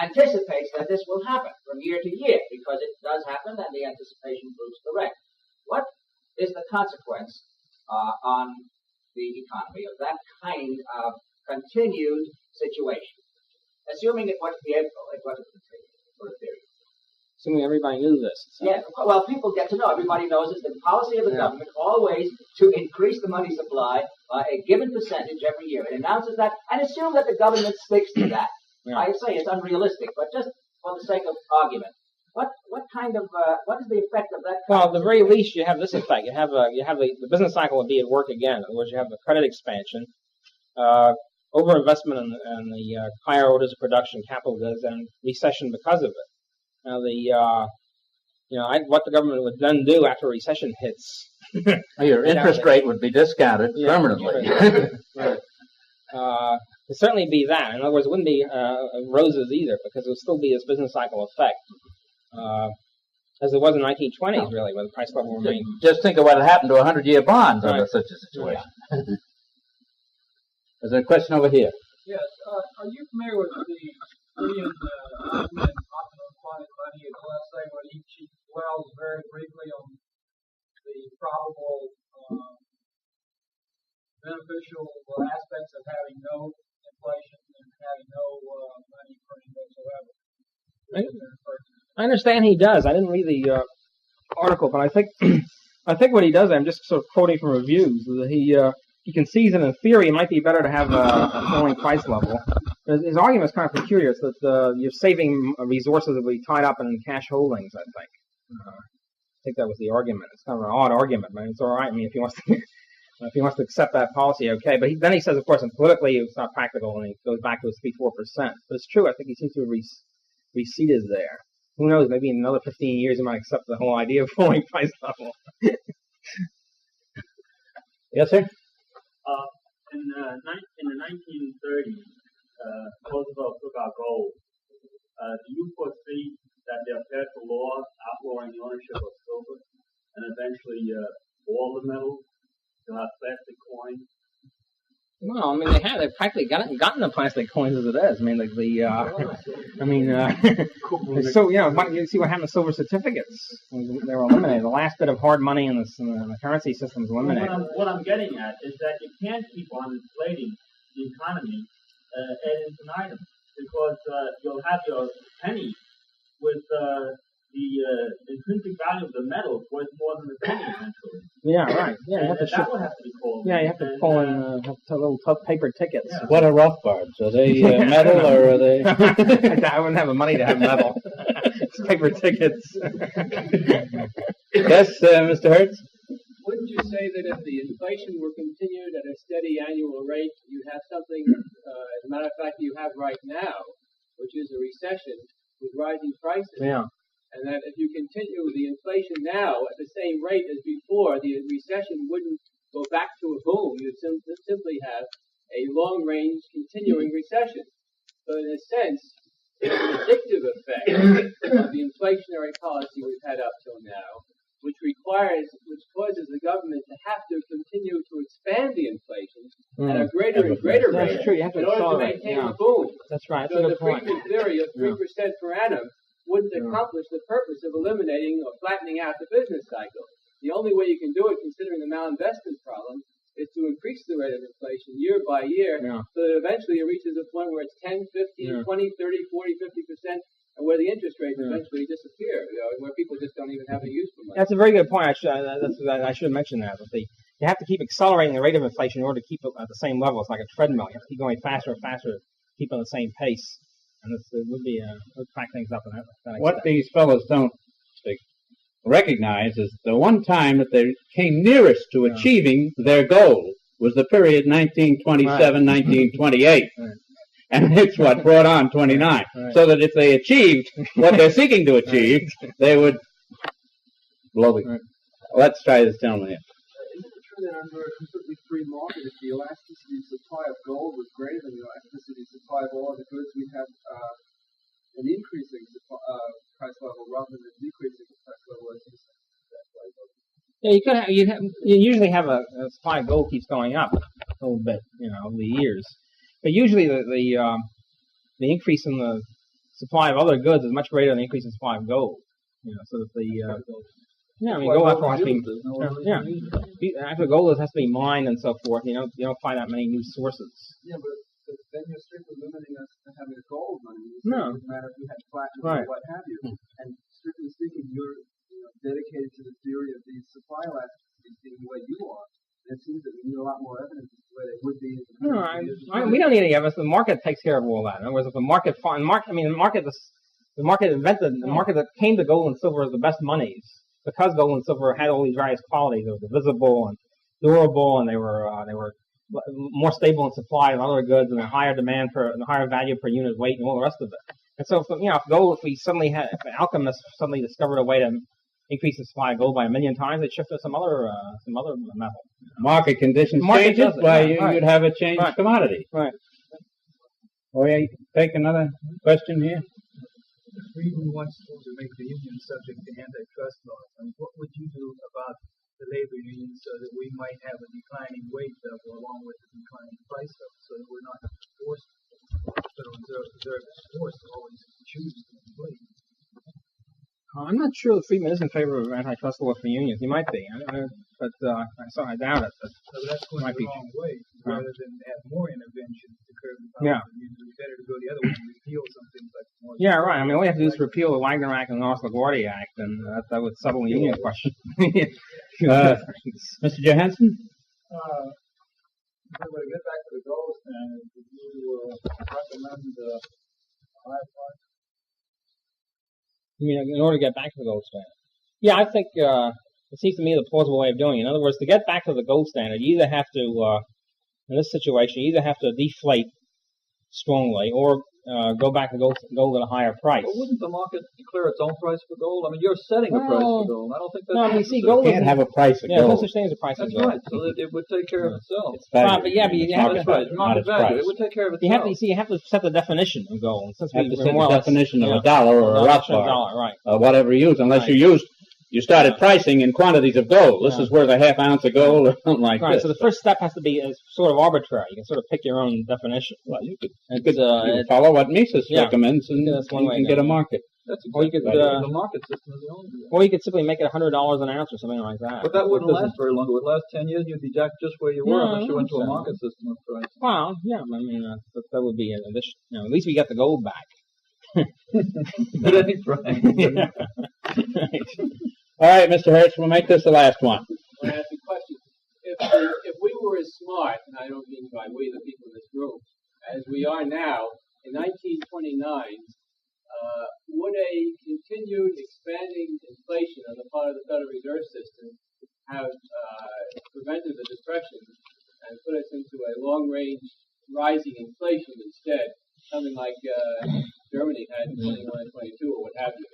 anticipates that this will happen from year to year, because it does happen and the anticipation proves correct. What is the consequence on the economy of that kind of continued situation? Assuming it wasn't continued for a period. Assuming everybody knew this. So. Yeah, well, people get to know. Everybody knows it's the policy of the government always to increase the money supply by a given percentage every year. It announces that, and assume that the government sticks to that. Yeah. I say it's unrealistic, but just for the sake of argument, what is the effect of that? Well, at the very least, you have this effect. You have the business cycle will be at work again. In other words, you have the credit expansion, overinvestment in the higher orders of production, capital goods, and recession because of it. Now, what the government would then do after a recession hits. Your interest rate would be discounted permanently. Right. It'd certainly be that. In other words, it wouldn't be roses either, because it would still be this business cycle effect. as it was in the 1920s, really, when the price level remained. Just think of what happened to 100-year bonds under such a situation. There's a question over here. Yes. Are you familiar with the Korean optimum quantity in USA, where she dwells very briefly on the probable beneficial aspects of having no inflation and having no money printing whatsoever? I understand he does. I didn't read the article, but I think what he does, I'm just sort of quoting from reviews, that he concedes that in theory it might be better to have a falling price level. His argument is kind of peculiar. It's that you're saving resources that will be tied up in cash holdings, I think. I think that was the argument. It's kind of an odd argument, but it's all right. I mean, if he wants to accept that policy, okay. But then he says, of course, and politically it's not practical, and he goes back to his 3-4%. But it's true. I think he seems to have receded there. Who knows? Maybe in another 15 years he might accept the whole idea of falling price level. Yes, sir? In the 1930s, Roosevelt took our gold. Do you foresee that they'll pass a law outlawing the ownership of silver and eventually all the metals to have plastic coins? Well, I mean, they've practically gotten the plastic coins as it is. I mean, so, you see what happened to silver certificates. They were eliminated. The last bit of hard money in the currency system was eliminated. What I'm getting at is that you can't keep on inflating the economy ad infinitum, because you'll have your penny with the intrinsic value of the metal worth more than the penny eventually. Yeah, right. Yeah, you have to that would have to be called. Yeah, you have to pull in little paper tickets. Yeah. What are Rothbards? Are they metal or are they? I wouldn't have the money to have metal. It's paper tickets. Yes, Mr. Hertz? Wouldn't you say that if the inflation were continued at a steady annual rate, you'd have something, as a matter of fact, you have right now, which is a recession with rising prices? Yeah. And that if you continue the inflation now at the same rate as before, the recession wouldn't go back to a boom. You'd simply have a long-range continuing recession. So in a sense, it's an addictive effect of the inflationary policy we've had up till now, which causes the government to have to continue to expand the inflation at a greater and greater rate in order to maintain the boom. That's right. So the frequent theory of 3% per annum wouldn't accomplish the purpose of eliminating or flattening out the business cycle. The only way you can do it, considering the malinvestment problem, is to increase the rate of inflation year by year, so that eventually it reaches a point where it's 10, 15, 20, 30, 40, 50%, and where the interest rates eventually disappear, where people just don't even have a use for money. That's a very good point. I should have mentioned that. You have to keep accelerating the rate of inflation in order to keep it at the same level. It's like a treadmill. You have to keep going faster and faster to keep on the same pace. And it would crack things up in that extent. What these fellows don't recognize is the one time that they came nearest to achieving their goal was the period 1927, 1928. Right. And it's what brought on 29. Right. So that if they achieved what they're seeking to achieve, they would blow the... Right. Let's try this gentleman here. Isn't it true that under a completely free market, if the elasticity of supply of gold was greater than the elasticity of supply of all other goods, we'd have an increasing price level rather than a decreasing price level, as you said? Yeah, you usually have a supply of gold keeps going up a little bit, over the years. But usually the increase in the supply of other goods is much greater than the increase in supply of gold. So that gold after all has to be after gold has to be mined and so forth. You don't find that many new sources. Yeah, but then you're strictly limiting us to having a gold money. No, it doesn't matter if you had platinum or what have you. And strictly speaking, you're dedicated to the theory of these supply elasticities being the way you are. It seems that we need a lot more evidence as to where they would be. No, we don't need any evidence. The market takes care of all that. In other words, if the market that came to gold and silver as the best monies, because gold and silver had all these various qualities. They were visible and durable, and they were more stable in supply than other goods, and a higher demand and a higher value per unit weight, and all the rest of it. And so, if alchemists suddenly discovered a way to increase the supply of gold by 1 million times, they'd shift to some other metal. Market conditions change it, you'd have a changed commodity. Right. Will you take another question here? Friedman wants to make the union subject to antitrust laws. And what would you do about the labor union so that we might have a declining wage level along with a declining price level, so that we're not forced, Federal Reserve is forced to always choose to inflate? I'm not sure that Friedman is in favor of antitrust law for unions. He might be, but I doubt it. But so that's going the wrong way. Rather than have more intervention to curb the power of the unions, it's better to go the other way and repeal something like more. Yeah, right. I mean, all you have to do is repeal the Wagner Act and the Norris-LaGuardia Act, and that would settle the union question. Mr. Johansson? If we were to get back to the gold standard, would you recommend a higher price? You mean in order to get back to the gold standard? Yeah, I think it seems to me the plausible way of doing it. In other words, to get back to the gold standard, you either have to, in this situation, you either have to deflate strongly or go back to gold at a higher price. But wouldn't the market declare its own price for gold? I mean, you're setting a price for gold. I don't think that's... No, you see, gold... You can't have a price of gold. Yeah, no such thing as a price of gold. That's right, so that it would take care of itself. It's value. But yeah, but you have to... Market value. It would take care of itself. You have to set the definition of gold. Since you have to we set more the or less, definition of a dollar or a Rothbard. Right. Whatever you use, unless you started pricing in quantities of gold. This is worth a half ounce of gold or something like this. So the first step has to be sort of arbitrary. You can sort of pick your own definition. Well, you could follow what Mises recommends and get a market. That's exactly the market system is the only way. Or you could simply make it $100 an ounce or something like that. But that wouldn't last very long. It would last 10 years and you'd be just where you were unless you went to a market system of price. Well, yeah, I mean, that would be an addition. At least we got the gold back. At any price. All right, Mr. Hertz, we'll make this the last one. I want to ask a question. If we were as smart, and I don't mean by we, the people in this room, as we are now, in 1929, would a continued expanding inflation on the part of the Federal Reserve System have prevented the Depression and put us into a long-range rising inflation instead, something like Germany had in 21 and 22 or what have you?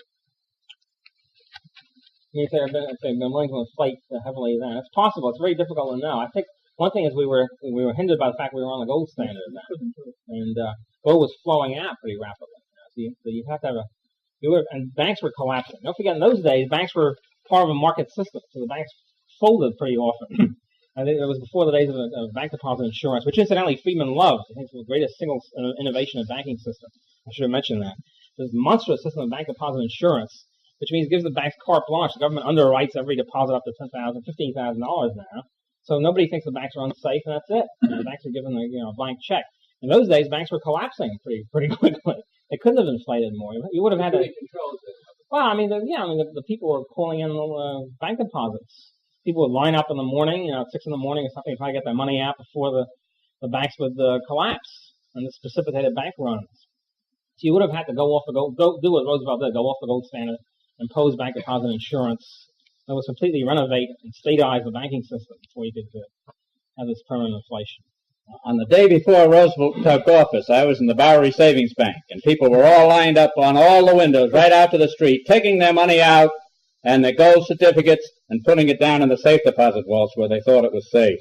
You say I've been willing to inflate heavily then. It's possible. It's very difficult to know. I think one thing is we were hindered by the fact we were on the gold standard then, and gold was flowing out pretty rapidly. So you have to have and banks were collapsing. Don't forget, in those days, banks were part of a market system, so the banks folded pretty often. I think it was before the days of bank deposit insurance, which incidentally Friedman loved. I think it's the greatest single innovation of banking system. I should have mentioned that. This monstrous system of bank deposit insurance, which means it gives the banks carte blanche. The government underwrites every deposit up to $10,000, $15,000 now. So nobody thinks the banks are unsafe, and that's it. The banks are given a blank check. In those days, banks were collapsing pretty quickly. They couldn't have inflated more. You would have had to. Well, I mean, the people were calling in bank deposits. People would line up in the morning, at 6 in the morning or something, try to get their money out before the banks would collapse, and this precipitated bank runs. So you would have had to go do what Roosevelt did, go off the gold standard, impose bank deposit insurance. That was completely renovate and statize the banking system before you could have this permanent inflation. On the day before Roosevelt took office, I was in the Bowery Savings Bank, and people were all lined up on all the windows right out to the street, taking their money out and their gold certificates and putting it down in the safe deposit vaults where they thought it was safe.